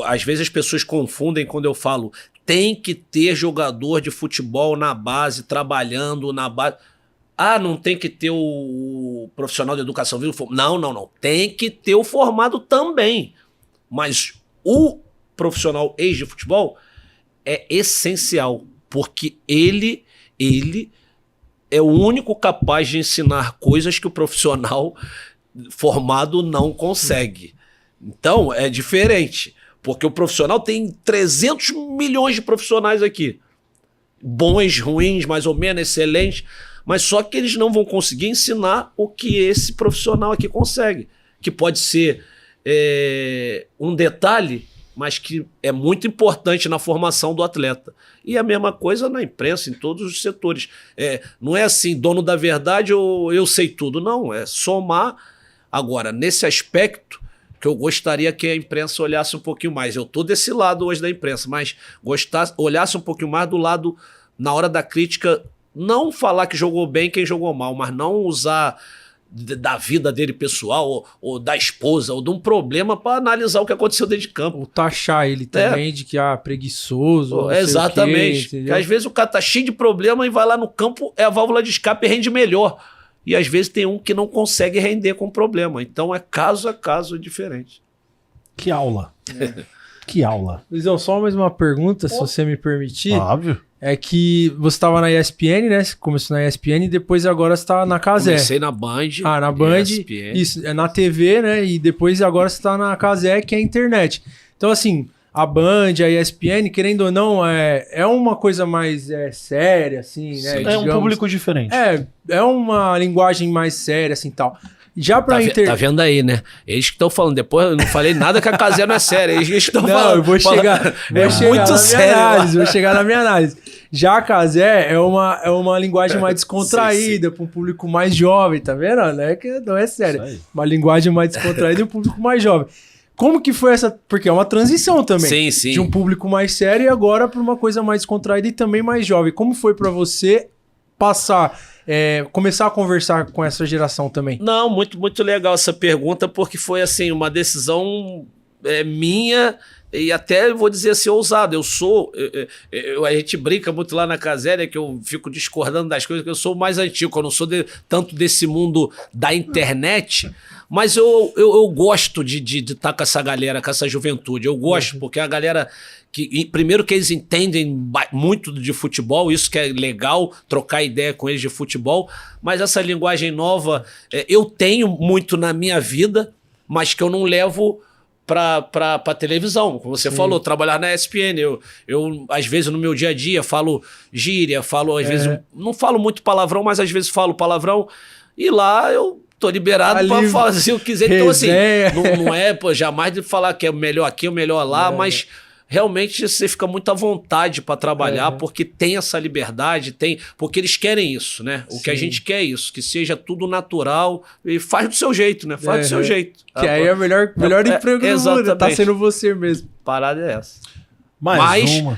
Às vezes as pessoas confundem quando eu falo tem que ter jogador de futebol na base, trabalhando na base. Não tem que ter o profissional de educação física. Não. Tem que ter o formado também. Mas o profissional ex de futebol é essencial, porque ele é o único capaz de ensinar coisas que o profissional formado não consegue. Então, é diferente, porque o profissional tem 300 milhões de profissionais aqui, bons, ruins, mais ou menos, excelentes, mas só que eles não vão conseguir ensinar o que esse profissional aqui consegue, que pode ser um detalhe, mas que é muito importante na formação do atleta. E a mesma coisa na imprensa, em todos os setores. Não é assim, dono da verdade ou eu sei tudo. Não, é somar. Agora, nesse aspecto, que eu gostaria que a imprensa olhasse um pouquinho mais. Eu estou desse lado hoje da imprensa, mas olhasse um pouquinho mais do lado, na hora da crítica, não falar que jogou bem quem jogou mal, mas não usar da vida dele pessoal, ou da esposa, ou de um problema para analisar o que aconteceu dentro de campo. Ou taxar ele também de que preguiçoso. Exatamente. Porque às vezes o cara tá cheio de problema e vai lá no campo, a válvula de escape rende melhor. E às vezes tem um que não consegue render com problema. Então é caso a caso diferente. Que aula. Que aula. Luizão, só mais uma pergunta, se você me permitir. Óbvio. é que você estava na ESPN, né? Você começou na ESPN e depois agora você tá na Casé. Comecei na Band. Na Band. ESPN. Isso, é na TV, né? E depois agora você tá na Casé, que é a internet. Então, assim, a Band, a ESPN, querendo ou não, é uma coisa mais séria, assim, né? É um público diferente. É uma linguagem mais séria, assim, tal. Já pra Tá vendo aí, né? Eles que estão falando. Depois eu não falei nada que a Casé não é séria. Eles que estão falando. Não, eu vou chegar muito sério. Vou chegar na minha análise. Já a Casé é uma linguagem mais descontraída, para um público mais jovem, tá vendo? Não é séria. Uma linguagem mais descontraída e um público mais jovem. Como que foi essa... Porque é uma transição também. Sim. De um público mais sério e agora para uma coisa mais descontraída e também mais jovem. Como foi para você começar a conversar com essa geração também? Não, muito, muito legal essa pergunta, porque foi assim, uma decisão minha e até vou dizer assim, ousada. A gente brinca muito lá na Caséria que eu fico discordando das coisas, que eu sou o mais antigo, eu não sou tanto desse mundo da internet, mas eu gosto de estar com essa galera, com essa juventude. Eu gosto, porque a galera... primeiro que eles entendem muito de futebol, isso que é legal, trocar ideia com eles de futebol, mas essa linguagem nova eu tenho muito na minha vida, mas que eu não levo para televisão. Como você falou, trabalhar na ESPN, eu às vezes no meu dia a dia falo gíria, às vezes, não falo muito palavrão, mas às vezes falo palavrão, e lá eu tô liberado para fazer o que quiser. Então assim, não é jamais de falar que é o melhor aqui, o melhor lá, mas... Realmente você fica muito à vontade para trabalhar, porque tem essa liberdade, porque eles querem isso, né? O que a gente quer é isso, que seja tudo natural e faz do seu jeito, né? Faz do seu jeito. Que aí é o melhor emprego do mundo, tá sendo você mesmo. Parada é essa. Mais uma.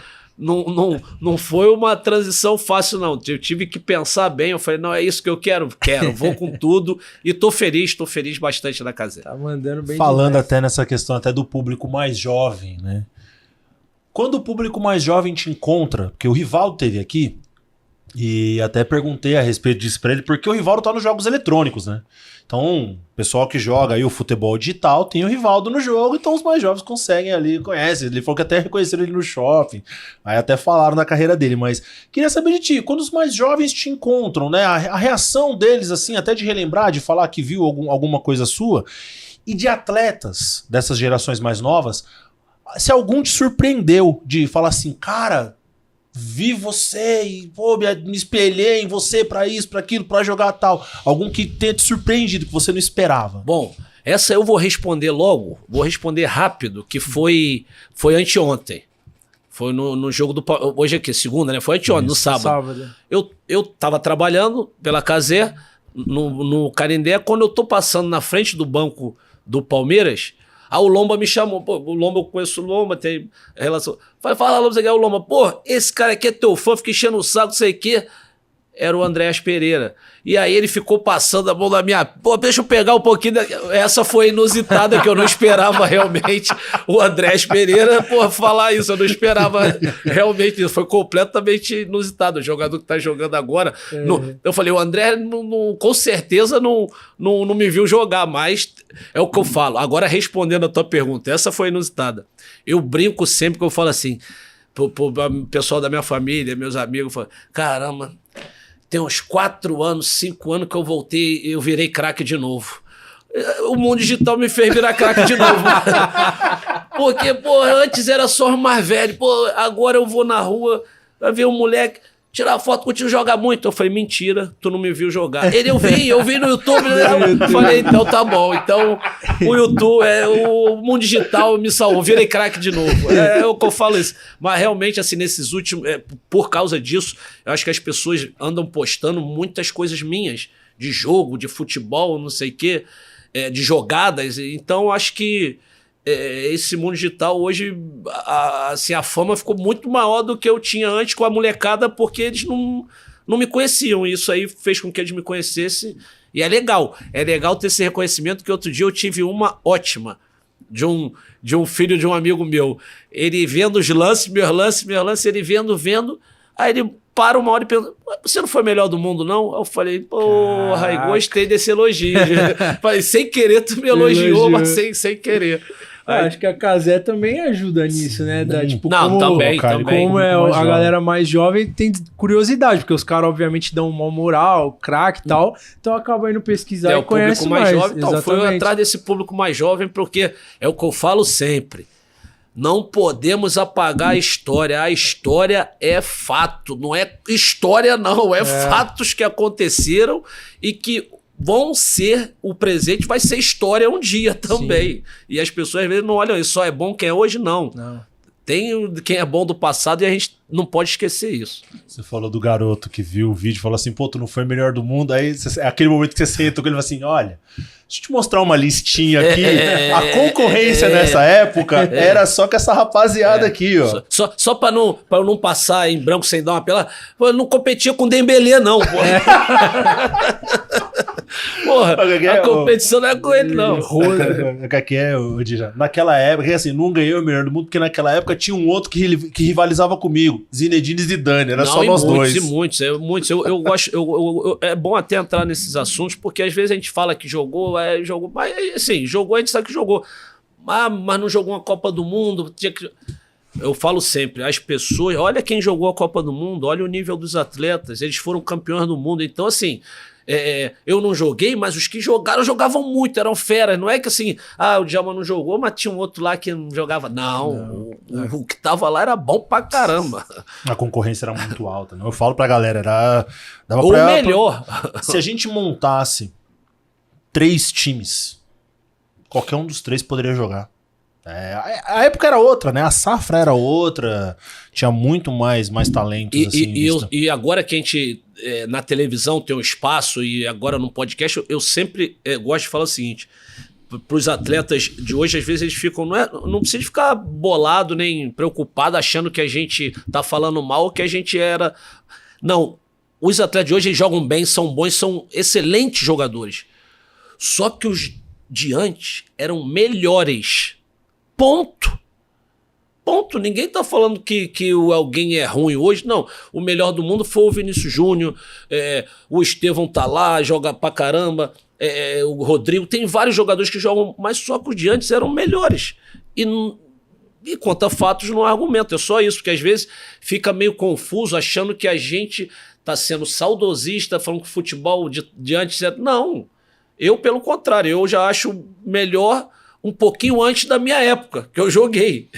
Não foi uma transição fácil, não. Eu tive que pensar bem, eu falei, não, é isso que eu quero, vou com tudo e tô feliz bastante na Casé. Tá mandando bem. Falando até nessa questão até do público mais jovem, né? Quando o público mais jovem te encontra, porque o Rivaldo teve aqui, e até perguntei a respeito disso pra ele, porque o Rivaldo tá nos jogos eletrônicos, né? Então, o pessoal que joga aí o futebol digital tem o Rivaldo no jogo, então os mais jovens conseguem ali, conhecem. Ele falou que até reconheceram ele no shopping, aí até falaram da carreira dele, mas queria saber de ti, quando os mais jovens te encontram, né? A reação deles, assim, até de relembrar, de falar que viu alguma coisa sua, e de atletas dessas gerações mais novas, se algum te surpreendeu de falar assim, cara, vi você e pô, me espelhei em você pra isso, pra aquilo, pra jogar tal. Algum que tenha te surpreendido, que você não esperava. Bom, essa eu vou responder logo, vou responder rápido, que foi anteontem. Foi no jogo do... Hoje é que? Segunda, né? Foi anteontem, no sábado. Eu tava trabalhando pela Casé, no Canindé, quando eu tô passando na frente do banco do Palmeiras... o Lomba me chamou, pô, o Lomba, eu conheço o Lomba, tem relação. Fala, Lomba, você quer o Lomba? Pô, esse cara aqui é teu fã, fica enchendo o saco, não sei o quê. Era o Andréas Pereira. E aí ele ficou passando a mão na minha... Pô, deixa eu pegar um pouquinho... Essa foi inusitada, que eu não esperava realmente o Andréas Pereira, pô, falar isso. Eu não esperava realmente isso. Foi completamente inusitado. O jogador que tá jogando agora... Eu falei, o André com certeza não me viu jogar, mas é o que eu falo. Agora, respondendo a tua pergunta, essa foi inusitada. Eu brinco sempre que eu falo assim, pro pessoal da minha família, meus amigos, falam, caramba... Tem uns 4 anos, 5 anos que eu voltei e eu virei craque de novo. O mundo digital me fez virar craque de novo. Porque, pô, antes era só mais velho. Pô, agora eu vou na rua, vai ver um moleque, tirar foto contigo, joga muito. Eu falei, mentira, tu não me viu jogar. Eu vi no YouTube. Eu falei, então tá bom. Então, o YouTube, o mundo digital me salvou, virei craque de novo. É o que eu falo isso. Mas realmente, assim, nesses últimos... por causa disso, eu acho que as pessoas andam postando muitas coisas minhas, de jogo, de futebol, não sei o quê, de jogadas. Então, eu acho que esse mundo digital hoje, assim, a fama ficou muito maior do que eu tinha antes com a molecada, porque eles não me conheciam. Isso aí fez com que eles me conhecessem. E é legal ter esse reconhecimento, que outro dia eu tive uma ótima de um filho de um amigo meu. Ele vendo os lances, meus lances, ele vendo, aí ele para uma hora e pensa, você não foi melhor do mundo, não? Eu falei, porra, gostei desse elogio. Falei, sem querer tu me elogiou, mas sem querer. Acho que a Cazé também ajuda nisso, né? Tipo, Não, também. Como a galera mais jovem tem curiosidade, porque os caras, obviamente, dão uma moral, craque e tal, então acaba indo pesquisar e conhece mais. Jovem, então, foi atrás desse público mais jovem, porque é o que eu falo sempre. Não podemos apagar a história. A história é fato. Não é história, não. É fatos que aconteceram e que vão ser... O presente vai ser história um dia também. Sim. E as pessoas às vezes não olham isso. Só é bom quem é hoje, não. Tem quem é bom do passado e a gente não pode esquecer isso. Você falou do garoto que viu o vídeo e falou assim, pô, tu não foi o melhor do mundo. Aí é aquele momento que você senta com ele e fala assim, olha... Deixa eu te mostrar uma listinha aqui. A concorrência nessa época era só com essa rapaziada aqui, ó. Só pra não passar em branco sem dar uma pelada. Eu não competia com Dembélé, não, porra. Porra, a competição não é com ele, não. Aqui é o Dija. Naquela época, assim, não ganhei o melhor do mundo, porque naquela época tinha um outro que rivalizava comigo. Zinedine e Zidane, era só nós dois. Muitos. Eu gosto. É bom até entrar nesses assuntos, porque às vezes a gente fala que jogou, mas assim, jogou, a gente sabe que jogou. Mas não jogou uma Copa do Mundo. Eu falo sempre, as pessoas, olha quem jogou a Copa do Mundo, olha o nível dos atletas, eles foram campeões do mundo. Então, assim, eu não joguei, mas os que jogavam muito, eram feras. Não é que assim, o Djalma não jogou, mas tinha um outro lá que não jogava. Não. O que tava lá era bom pra caramba. A concorrência era muito alta. Não? Eu falo pra galera, dava ou melhor. Se a gente montasse 3 times, qualquer um dos 3 poderia jogar. A época era outra, né? A safra era outra, tinha muito mais talentos. E agora que a gente, na televisão, tem um espaço, e agora no podcast, eu sempre gosto de falar o seguinte, para os atletas de hoje, às vezes eles ficam, não precisa ficar bolado nem preocupado achando que a gente tá falando mal ou que a gente era... Não, os atletas de hoje eles jogam bem, são bons, são excelentes jogadores. Só que os de antes eram melhores. Ponto. Ninguém tá falando que alguém é ruim hoje. Não. O melhor do mundo foi o Vinícius Júnior. O Estevão tá lá, joga pra caramba. O Rodrigo. Tem vários jogadores que jogam, mas só que os de antes eram melhores. E quanto a fatos, não há argumento. É só isso, porque às vezes fica meio confuso achando que a gente tá sendo saudosista, falando que o futebol de antes é... Não. Eu, pelo contrário, eu já acho melhor um pouquinho antes da minha época, que eu joguei.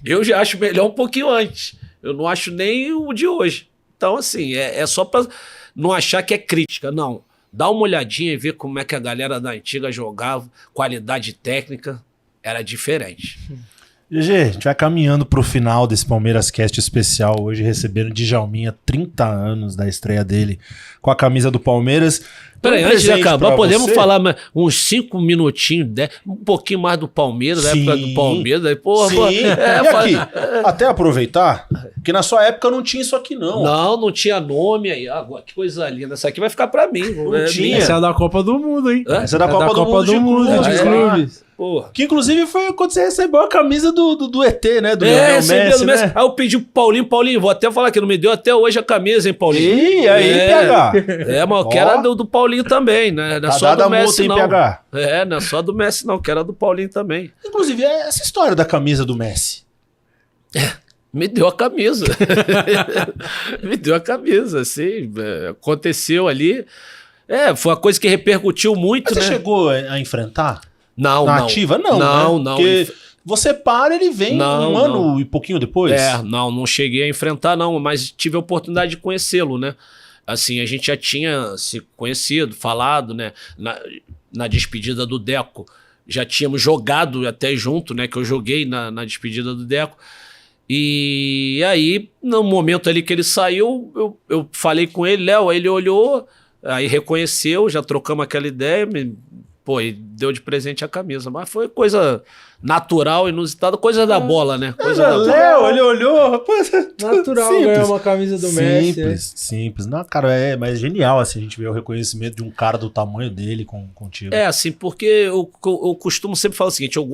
Eu já acho melhor um pouquinho antes. Eu não acho nem o de hoje. Então, assim, é só para não achar que é crítica, não. Dá uma olhadinha e vê como é que a galera da antiga jogava, qualidade técnica, era diferente. GG, a gente vai caminhando pro final desse Palmeiras Cast especial, hoje recebendo Djalminha, 30 anos da estreia dele com a camisa do Palmeiras. Peraí, antes de acabar, podemos falar uns 5 minutinhos, um pouquinho mais do Palmeiras, da época do Palmeiras. Aí, porra, e aqui, até aproveitar, que na sua época não tinha isso aqui, não. Não tinha nome aí. Agora, que coisa linda. Essa aqui vai ficar pra mim. Não tinha. Essa é da Copa do Mundo, hein? Essa é da Copa do Mundo de clubes. Porra. Que inclusive foi quando você recebeu a camisa do ET, né? Do Lionel Messi, né? Aí eu pedi pro Paulinho, vou até falar que não me deu até hoje a camisa, hein, Paulinho? E aí, PH? Mas eu quero do Paulinho também, né? Não é só do Messi, não. PH? Não é só do Messi, não. Quero a do Paulinho também. Inclusive, essa história da camisa do Messi. Me deu a camisa. Me deu a camisa, assim. Aconteceu ali. Foi uma coisa que repercutiu muito, Mas né? Você chegou a enfrentar? Não, Na ativa, não. Não, né? não. Porque você para, ele vem um ano e pouquinho depois? Não cheguei a enfrentar, não, mas tive a oportunidade de conhecê-lo, né? Assim, a gente já tinha se conhecido, falado, né? Na despedida do Deco. Já tínhamos jogado até junto, né? Que eu joguei na despedida do Deco. E aí, no momento ali que ele saiu, eu falei com ele, Léo, aí ele olhou, aí reconheceu, já trocamos aquela ideia, e deu de presente a camisa. Mas foi coisa natural, inusitada, coisa da bola, né? Coisa da bola. Léo, ele olhou, rapaz. Natural ganhar uma camisa do Messi. Simples. Não, cara, mas é genial, assim, a gente vê o reconhecimento de um cara do tamanho dele contigo. Assim, porque eu costumo sempre falar o seguinte, o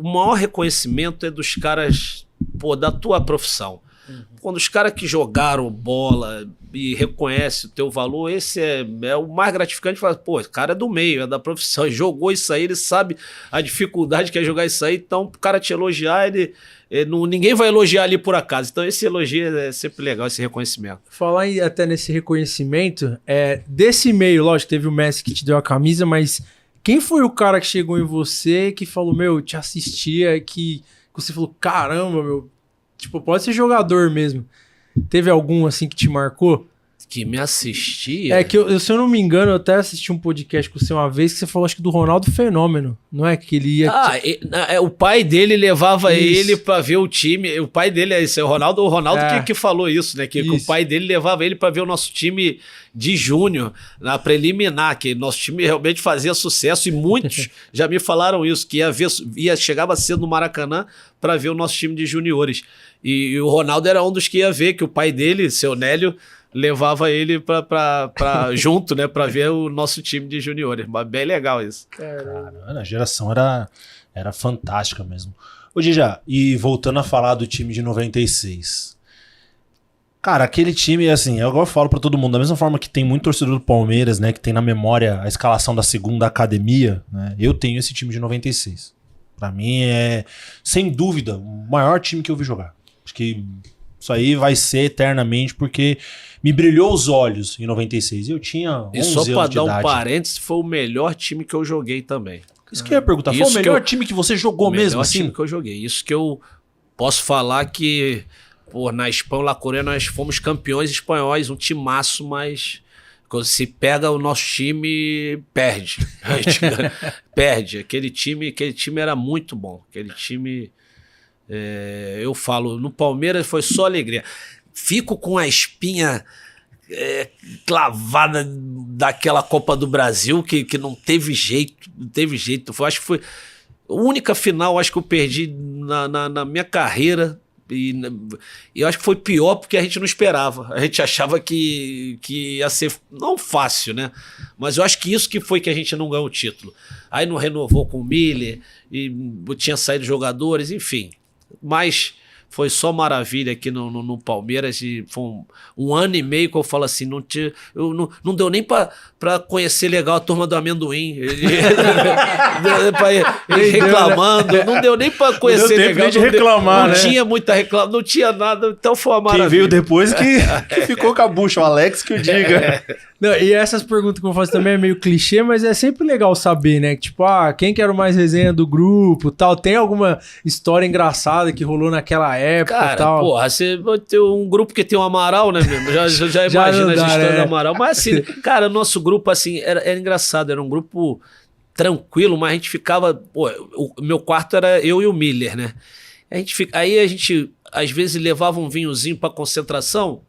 maior reconhecimento é dos caras, da tua profissão. Quando os caras que jogaram bola, e reconhece o teu valor, esse é o mais gratificante. Fala, pô, esse cara é do meio, é da profissão, ele jogou isso aí, ele sabe a dificuldade que é jogar isso aí, então o cara te elogiar, ninguém vai elogiar ali por acaso. Então esse elogio é sempre legal, esse reconhecimento. Falar até nesse reconhecimento, desse meio, lógico, teve o Messi que te deu a camisa, mas quem foi o cara que chegou em você que falou, meu, te assistia, que você falou, caramba, meu, tipo, pode ser jogador mesmo. Teve algum assim que te marcou? Que me assistia? Que se eu não me engano, eu até assisti um podcast com você uma vez que você falou, acho que do Ronaldo Fenômeno, não é? Que ele ia... O pai dele levava ele pra ver o time. O pai dele é o Ronaldo que falou isso, né? Que o pai dele levava ele pra ver o nosso time de júnior, na preliminar, que nosso time realmente fazia sucesso e muitos já me falaram isso, que chegava cedo no Maracanã pra ver o nosso time de juniores. E o Ronaldo era um dos que ia ver, que o pai dele, seu Nélio, levava ele pra junto, né, pra ver o nosso time de juniores. Bem legal isso. Cara, a geração era fantástica mesmo. Ô, Dija, e voltando a falar do time de 96. Cara, aquele time, assim, eu agora falo pra todo mundo, da mesma forma que tem muito torcedor do Palmeiras, né, que tem na memória a escalação da segunda academia, né, eu tenho esse time de 96. Pra mim é, sem dúvida, o maior time que eu vi jogar. Acho que isso aí vai ser eternamente, porque me brilhou os olhos em 96. Eu tinha 11 anos de idade. E só pra dar um parênteses, foi o melhor time que eu joguei também. Isso que eu ia perguntar, foi o melhor time que você jogou mesmo assim? O melhor time que eu joguei. Isso que eu posso falar que, pô, na Espanha, La Coruña, nós fomos campeões espanhóis, um timaço, mas quando se pega o nosso time, perde. Perde. Aquele time era muito bom. Aquele time... eu falo, no Palmeiras foi só alegria. Fico com a espinha clavada daquela Copa do Brasil que não teve jeito, Eu acho que foi a única final, acho que eu perdi na minha carreira. E eu acho que foi pior porque a gente não esperava. A gente achava que ia ser, não fácil, né? Mas eu acho que isso que foi que a gente não ganhou o título. Aí não renovou com o Miller, e tinha saído jogadores, enfim. Mas foi só maravilha aqui no Palmeiras, e foi um ano e meio que eu falo assim, não deu nem pra conhecer legal a turma do amendoim. Ele reclamando, não deu nem pra conhecer legal. Não deu tempo de reclamar, né? Não tinha muita reclamação, não tinha nada, então foi uma maravilha. Quem veio depois que ficou com a bucha, o Alex que o diga. Não, e essas perguntas que eu faço também é meio clichê, mas é sempre legal saber, né? Tipo, quem que era o mais resenha do grupo, tal? Tem alguma história engraçada que rolou naquela época, cara, tal? Porra, você vai ter um grupo que tem o Amaral, né, mesmo? Já imagina essa história do Amaral. Mas assim, cara, o nosso grupo, assim, era engraçado, era um grupo tranquilo, mas a gente ficava... Pô, o meu quarto era eu e o Miller, né? Aí a gente, às vezes, levava um vinhozinho pra concentração,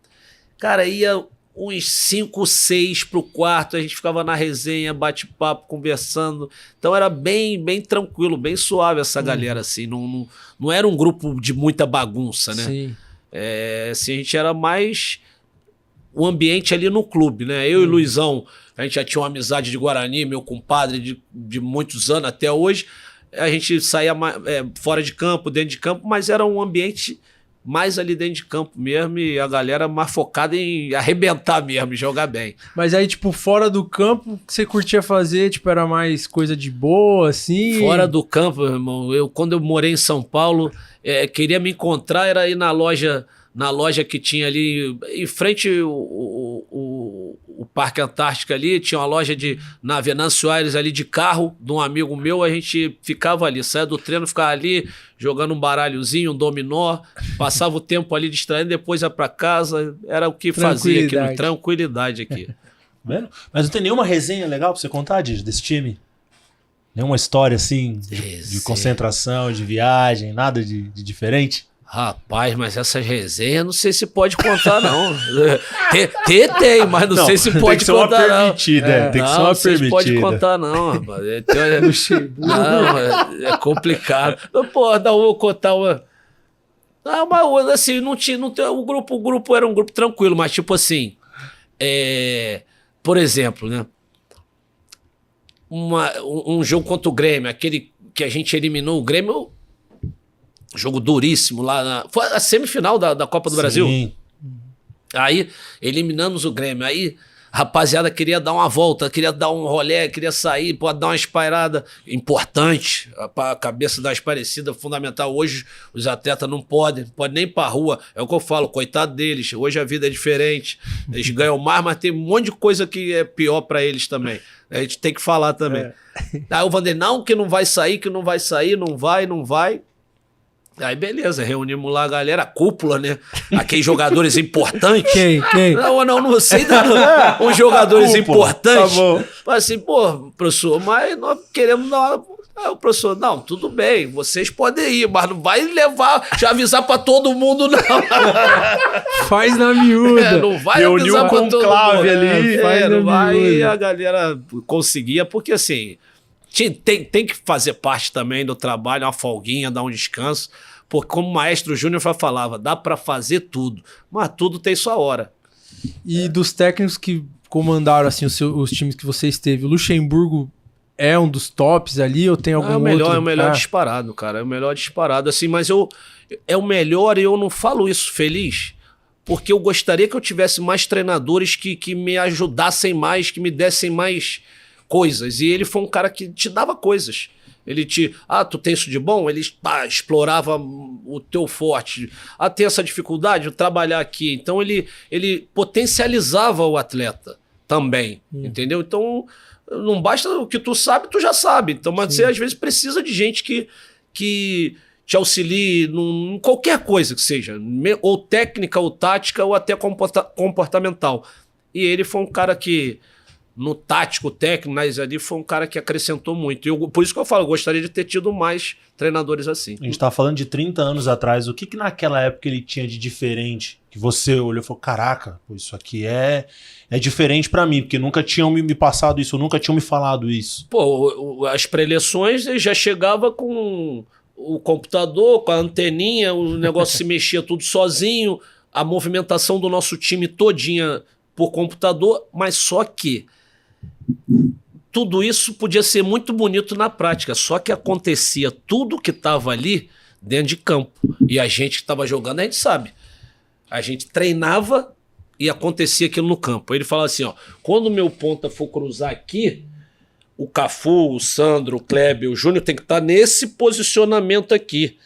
cara, ia... uns 5, 6 pro quarto, a gente ficava na resenha, bate-papo, conversando. Então era bem tranquilo, bem suave essa galera, assim. Não era um grupo de muita bagunça, né? Sim. Assim, a gente era mais o ambiente ali no clube, né? Eu e o Luizão, a gente já tinha uma amizade de Guarani, meu compadre de muitos anos até hoje. A gente saía fora de campo, dentro de campo, mas era um ambiente... mais ali dentro de campo mesmo, e a galera mais focada em arrebentar mesmo, jogar bem. Mas aí, tipo, fora do campo, o que você curtia fazer, tipo, era mais coisa de boa, assim? Fora do campo, meu irmão, quando eu morei em São Paulo, queria me encontrar, era ir na loja que tinha ali, em frente o Parque Antártica ali, tinha uma loja na Venâncio Aires ali de carro, de um amigo meu, a gente ficava ali, saia do treino, ficava ali, jogando um baralhozinho, um dominó, passava o tempo ali distraindo, depois ia pra casa, era o que fazia aqui, tranquilidade aqui. Vendo? Mas não tem nenhuma resenha legal pra você contar, Didi, desse time? Nenhuma história assim, de concentração, de viagem, nada de diferente? Rapaz, mas essas resenhas não sei se pode contar, não. Tem, mas não sei se pode contar, não. Tem que ser uma permitida. Não sei se pode contar, não, rapaz. Não, é complicado. Pô, vou contar uma... Mas assim, não tinha, o grupo era um grupo tranquilo, mas tipo assim, por exemplo, né? Um jogo contra o Grêmio, aquele que a gente eliminou o Grêmio... Jogo duríssimo lá foi a semifinal da Copa do Brasil. Aí eliminamos o Grêmio. Aí a rapaziada queria dar uma volta, queria dar um rolê, queria sair, pode dar uma espairada. Importante, a cabeça da esparecida, fundamental. Hoje os atletas não podem nem ir pra rua. É o que eu falo, coitado deles. Hoje a vida é diferente. Eles ganham mais, mas tem um monte de coisa que é pior pra eles também. A gente tem que falar também. Aí o Vanderlei, não, que não vai sair, não vai. Aí beleza, reunimos lá a galera, a cúpula, né? Aqueles jogadores importantes. Quem? Não sei. Uns jogadores importantes. Tá bom. Falei assim, pô, professor, mas nós queremos dar uma... Aí o professor, não, tudo bem, vocês podem ir, mas não vai levar, já avisar pra todo mundo, não. Faz na miúda. Não vai Reuniu avisar pra com todo clave mundo. ali. Faz Não na vai, miúda. e a galera conseguia, porque assim, tem que fazer parte também do trabalho, uma folguinha, dar um descanso, porque como o maestro Júnior já falava, dá pra fazer tudo, mas tudo tem sua hora. E dos técnicos que comandaram assim, os times que você esteve, o Luxemburgo é um dos tops ali ou tem algum outro? É o melhor disparado, cara. É o melhor disparado, assim, mas é o melhor e eu não falo isso feliz, porque eu gostaria que eu tivesse mais treinadores que me ajudassem mais, que me dessem mais coisas. E ele foi um cara que te dava coisas. Ele tu tem isso de bom? Ele explorava o teu forte. Tem essa dificuldade de trabalhar aqui. Então ele potencializava o atleta também, entendeu? Então não basta o que tu sabe, tu já sabe. Então, mas você às vezes precisa de gente que te auxilie em qualquer coisa que seja, ou técnica, ou tática, ou até comportamental. E ele foi um cara que, no tático, técnico, mas ali foi um cara que acrescentou muito. Por isso que eu falo, eu gostaria de ter tido mais treinadores assim. A gente tava falando de 30 anos atrás, o que naquela época ele tinha de diferente? Que você olhou e falou, caraca, pô, isso aqui é diferente pra mim, porque nunca tinham me passado isso, nunca tinham me falado isso. Pô, as preleções ele já chegava com o computador, com a anteninha, o negócio se mexia tudo sozinho, a movimentação do nosso time todinha por computador, mas só que tudo isso podia ser muito bonito na prática, só que acontecia tudo que estava ali dentro de campo. E a gente que estava jogando, a gente sabe. A gente treinava e acontecia aquilo no campo. Ele fala assim, ó, quando o meu ponta for cruzar aqui, o Cafu, o Sandro, o Kleber, o Júnior tem que estar nesse posicionamento aqui.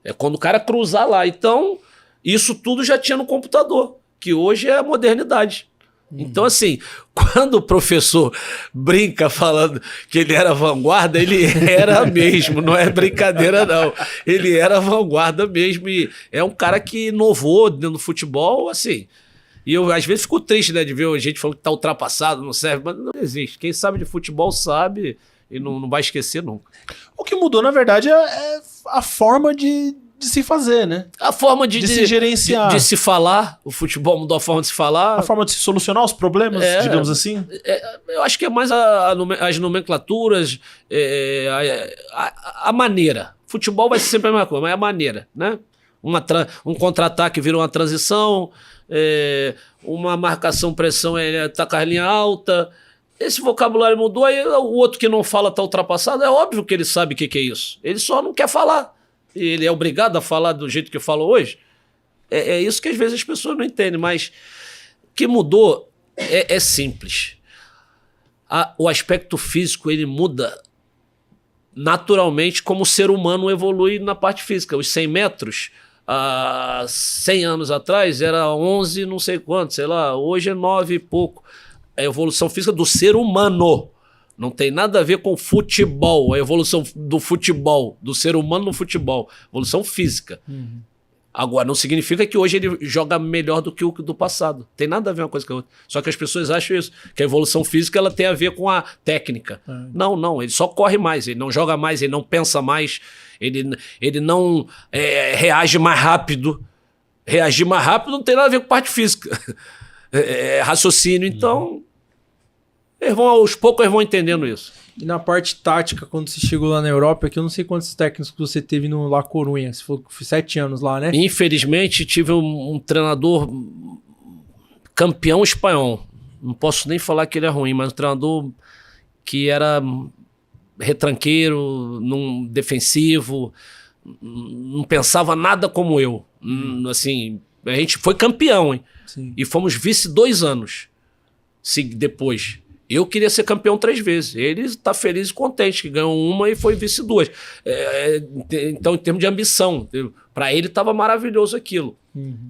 É quando o cara cruzar lá. Então, isso tudo já tinha no computador, que hoje é a modernidade. Então, assim, quando o professor brinca falando que ele era vanguarda, ele era mesmo, não é brincadeira, não. Ele era vanguarda mesmo e é um cara que inovou dentro do futebol, assim. E eu, às vezes, fico triste, né, de ver a gente falando que tá ultrapassado, não serve, mas não existe. Quem sabe de futebol sabe e não vai esquecer nunca. O que mudou, na verdade, é a forma de se fazer, né? A forma de se gerenciar. De se falar, o futebol mudou a forma de se falar. A forma de se solucionar os problemas, digamos assim. Eu acho que é mais as nomenclaturas, a maneira. Futebol vai ser sempre a mesma coisa, mas é a maneira, né? Um contra-ataque vira uma transição, uma marcação-pressão tacar a linha alta. Esse vocabulário mudou, aí o outro que não fala tá ultrapassado, é óbvio que ele sabe o que é isso. Ele só não quer falar. Ele é obrigado a falar do jeito que eu falo hoje. É isso que às vezes as pessoas não entendem, mas o que mudou é simples. O aspecto físico ele muda naturalmente como o ser humano evolui na parte física. Os 100 metros, há 100 anos atrás, era 11 não sei quanto, sei lá, hoje é 9 e pouco. A evolução física do ser humano. Não tem nada a ver com futebol, a evolução do futebol, do ser humano no futebol. Evolução física. Uhum. Agora, não significa que hoje ele joga melhor do que o do passado. Tem nada a ver uma coisa com a outra. Só que as pessoas acham isso, que a evolução física ela tem a ver com a técnica. Não, ele só corre mais, ele não joga mais, ele não pensa mais, ele não reage mais rápido. Reagir mais rápido não tem nada a ver com parte física. Raciocínio, então... aos poucos eles vão entendendo isso. E na parte tática, quando você chegou lá na Europa, que eu não sei quantos técnicos que você teve no La Coruña, você falou que foi 7 anos lá, né? Infelizmente, tive um treinador campeão espanhol. Não posso nem falar que ele é ruim, mas um treinador que era retranqueiro, defensivo, não pensava nada como eu. Assim, A gente foi campeão, hein? Sim. E fomos vice 2 anos depois. Eu queria ser campeão 3 vezes. Ele está feliz e contente que ganhou uma e foi vice 2. Então, em termos de ambição, para ele estava maravilhoso aquilo.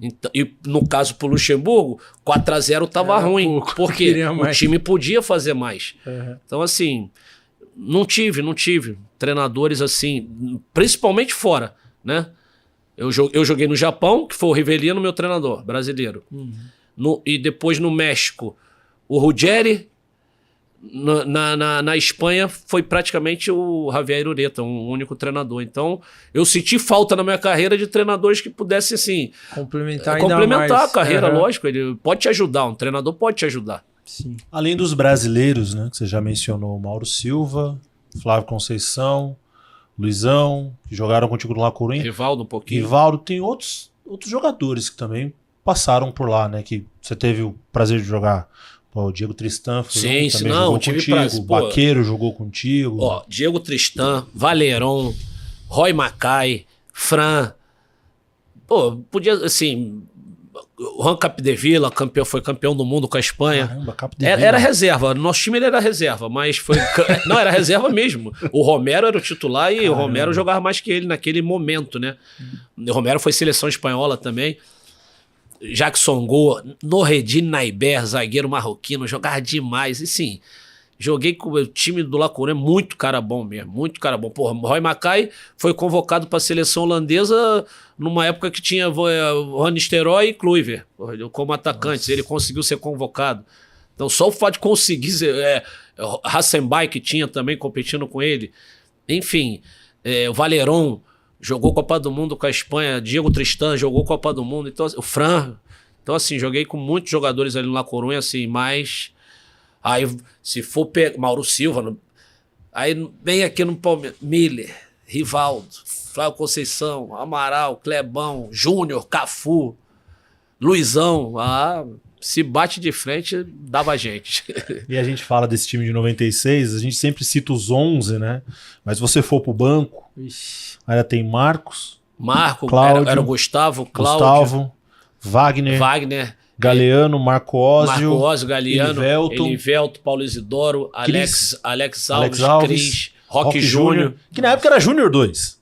Então, e no caso pro Luxemburgo, 4-0 estava ruim. Pouco. Porque Queria o mais. time podia fazer mais. Uhum. Então, assim, não tive treinadores assim, principalmente fora, né? Eu joguei no Japão, que foi o Rivellino, meu treinador brasileiro. E depois no México, o Ruggeri. Na Espanha foi praticamente o Javier Ureta, um único treinador. Então, eu senti falta na minha carreira de treinadores que pudessem, assim, Complementar a carreira, lógico. Ele pode te ajudar, um treinador pode te ajudar. Sim. Além dos brasileiros, né, que você já mencionou, Mauro Silva, Flávio Conceição, Luizão, que jogaram contigo no La Coruña. Rivaldo um pouquinho. Rivaldo, tem outros jogadores que também passaram por lá, né, que você teve o prazer de jogar. O Diego Tristan Sim, também não, jogou tive contigo, prazer. o Baqueiro jogou contigo. Ó, Diego Tristan, Valéron, Roy Mackay, Fran. Pô, podia, assim, o Juan Capdevila foi campeão do mundo com a Espanha. Caramba, Capdevila. Era reserva, nosso time ele era reserva, mas foi... Não, era reserva mesmo. O Romero era o titular e o Romero jogava mais que ele naquele momento, né? O Romero foi seleção espanhola também. Jackson Go, Noredin Naiber, zagueiro marroquino, jogava demais. E sim, joguei com o time do La Coruña, muito cara bom mesmo, muito cara bom. Porra, Roy Mackay foi convocado para a seleção holandesa numa época que tinha Van Nistelrooy e Kluivert como atacantes. Nossa. Ele conseguiu ser convocado. Então, só o fato de conseguir... Hassenbach que tinha também competindo com ele. Enfim, o Valéron jogou Copa do Mundo com a Espanha, Diego Tristan jogou Copa do Mundo, então, o Fran. Então, assim, joguei com muitos jogadores ali no La Coruña, assim, mas... Aí, se for pegar... Mauro Silva, aí vem aqui no Palmeiras, Miller, Rivaldo, Flávio Conceição, Amaral, Clebão, Júnior, Cafu, Luizão. Se bate de frente, dava gente. E a gente fala desse time de 96, a gente sempre cita os 11, né? Mas se você for pro banco, ainda tem Marcos, Cláudio, era o Gustavo, Cláudio, Wagner, Galeano, Marco Ósio, Galeano, Elivelto, Paulo Isidoro, Alex Alves, Cris, Roque Júnior. Que na época era Júnior 2.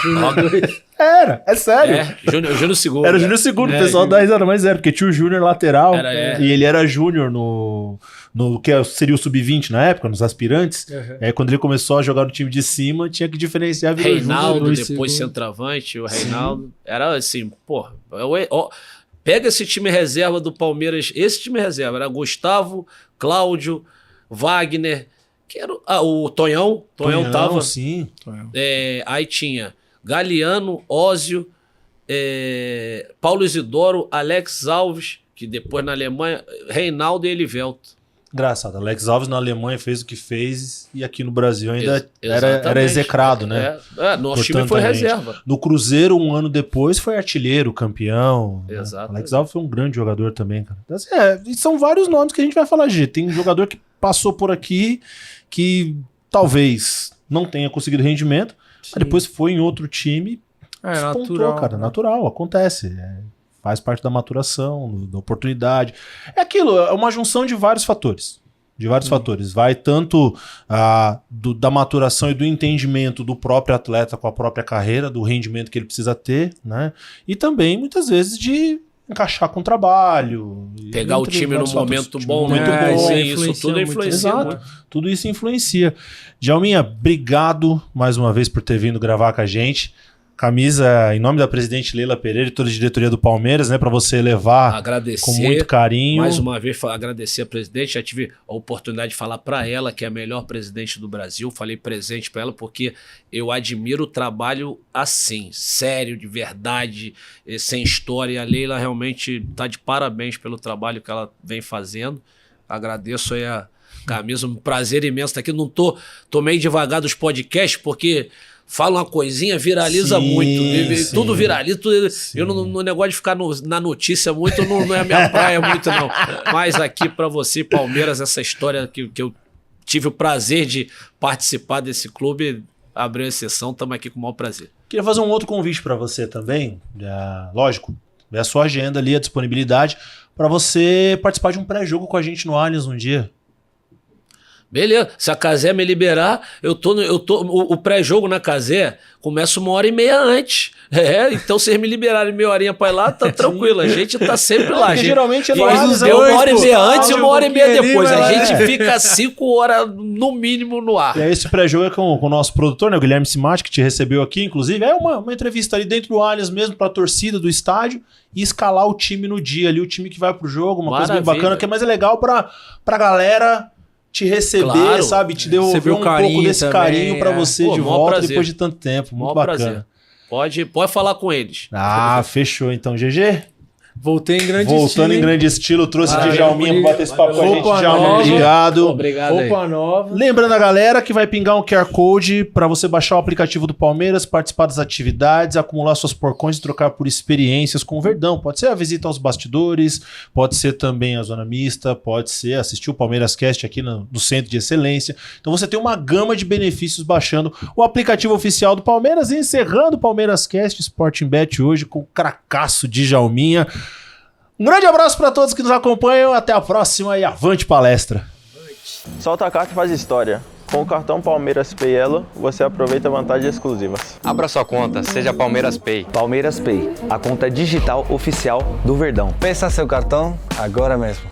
Júnior 2. É sério. Júnior segundo. Era Júnior segundo, o pessoal dá risada, mas porque tinha o Júnior lateral e ele era Júnior no que seria o sub-20 na época, nos aspirantes. Aí quando ele começou a jogar no time de cima, tinha que diferenciar. Reinaldo, depois centroavante, o Reinaldo. Era assim, porra. Pega esse time reserva do Palmeiras, esse time reserva era Gustavo, Cláudio, Wagner, que era o Tonhão tava. Sim. Aí tinha Galeano, Ósio, Paulo Isidoro, Alex Alves, que depois na Alemanha, Reinaldo e Elivelto. Engraçado, Alex Alves na Alemanha fez o que fez e aqui no Brasil ainda era execrado, né? Nosso time foi reserva. No Cruzeiro, um ano depois, foi artilheiro, campeão. Exato. Né? Alex Alves foi um grande jogador também, cara. Então, assim, e são vários nomes que a gente vai falar, G. Tem um jogador que passou por aqui que talvez não tenha conseguido rendimento, mas depois foi em outro time. Natural, cara. Natural, acontece. Faz parte da maturação, da oportunidade. É aquilo, é uma junção de vários fatores. Vai tanto da maturação e do entendimento do próprio atleta com a própria carreira, do rendimento que ele precisa ter, né? E também, muitas vezes, de encaixar com o trabalho. Pegar o time num momento bom. Muito bom. Isso tudo influencia. Exato. Tudo isso influencia. Djalminha, obrigado mais uma vez por ter vindo gravar com a gente. Camisa em nome da presidente Leila Pereira e toda a diretoria do Palmeiras, né, para você levar com muito carinho. Mais uma vez, agradecer a presidente. Já tive a oportunidade de falar para ela que é a melhor presidente do Brasil. Falei presente para ela porque eu admiro o trabalho assim, sério, de verdade, sem história. A Leila realmente está de parabéns pelo trabalho que ela vem fazendo. Agradeço aí a camisa, um prazer imenso estar aqui. Não tô meio devagar dos podcasts porque fala uma coisinha, viraliza muito. Tudo viraliza. Eu não negócio de ficar na notícia muito, não é a minha praia muito, não. Mas aqui para você, Palmeiras, essa história que eu tive o prazer de participar desse clube, abriu a exceção, estamos aqui com o maior prazer. Queria fazer um outro convite para você também. Lógico, Vê a sua agenda ali, a disponibilidade, para você participar de um pré-jogo com a gente no Allianz um dia. Beleza, se a Cazé me liberar, o pré-jogo na Cazé começa 1h30 antes. Então se eles me liberarem meia horinha pra ir lá, tá tranquilo. A gente tá sempre lá. Porque geralmente é no faz Allianz, 1h30 antes e 1h30 depois. A ali, gente fica 5 horas no mínimo no ar. E aí esse pré-jogo é com o nosso produtor, né, o Guilherme Simati, que te recebeu aqui, inclusive. É uma entrevista ali dentro do Allianz mesmo, pra torcida do estádio, e escalar o time no dia ali, o time que vai pro jogo, uma coisa bem bacana, que é mais legal pra galera te receber, Claro. sabe? Te devolver um pouco desse carinho pra você de volta prazer. depois de tanto tempo. Muito bacana. Prazer. Pode falar com eles. Ah, fechou então, GG. Voltei em grande Voltando estilo. em grande estilo, trouxe Valeu, Djalminha pra bater esse papo com a gente. Roupa Djalma, nova. obrigado. Obrigado aí. Roupa nova. Lembrando a galera que vai pingar um QR Code para você baixar o aplicativo do Palmeiras, participar das atividades, acumular suas porcões e trocar por experiências com o Verdão. Pode ser a visita aos bastidores, pode ser também a zona mista, pode ser assistir o Palmeiras Cast aqui no Centro de Excelência. Então você tem uma gama de benefícios baixando o aplicativo oficial do Palmeiras e encerrando o Palmeiras Cast Sporting Bet hoje com o cracaço de Djalminha. Um grande abraço para todos que nos acompanham. Até a próxima e avante palestra. Solta a carta e faz história. Com o cartão Palmeiras Pay Elo, você aproveita vantagens exclusivas. Abra sua conta, seja Palmeiras Pay. Palmeiras Pay, a conta digital oficial do Verdão. Peça seu cartão agora mesmo.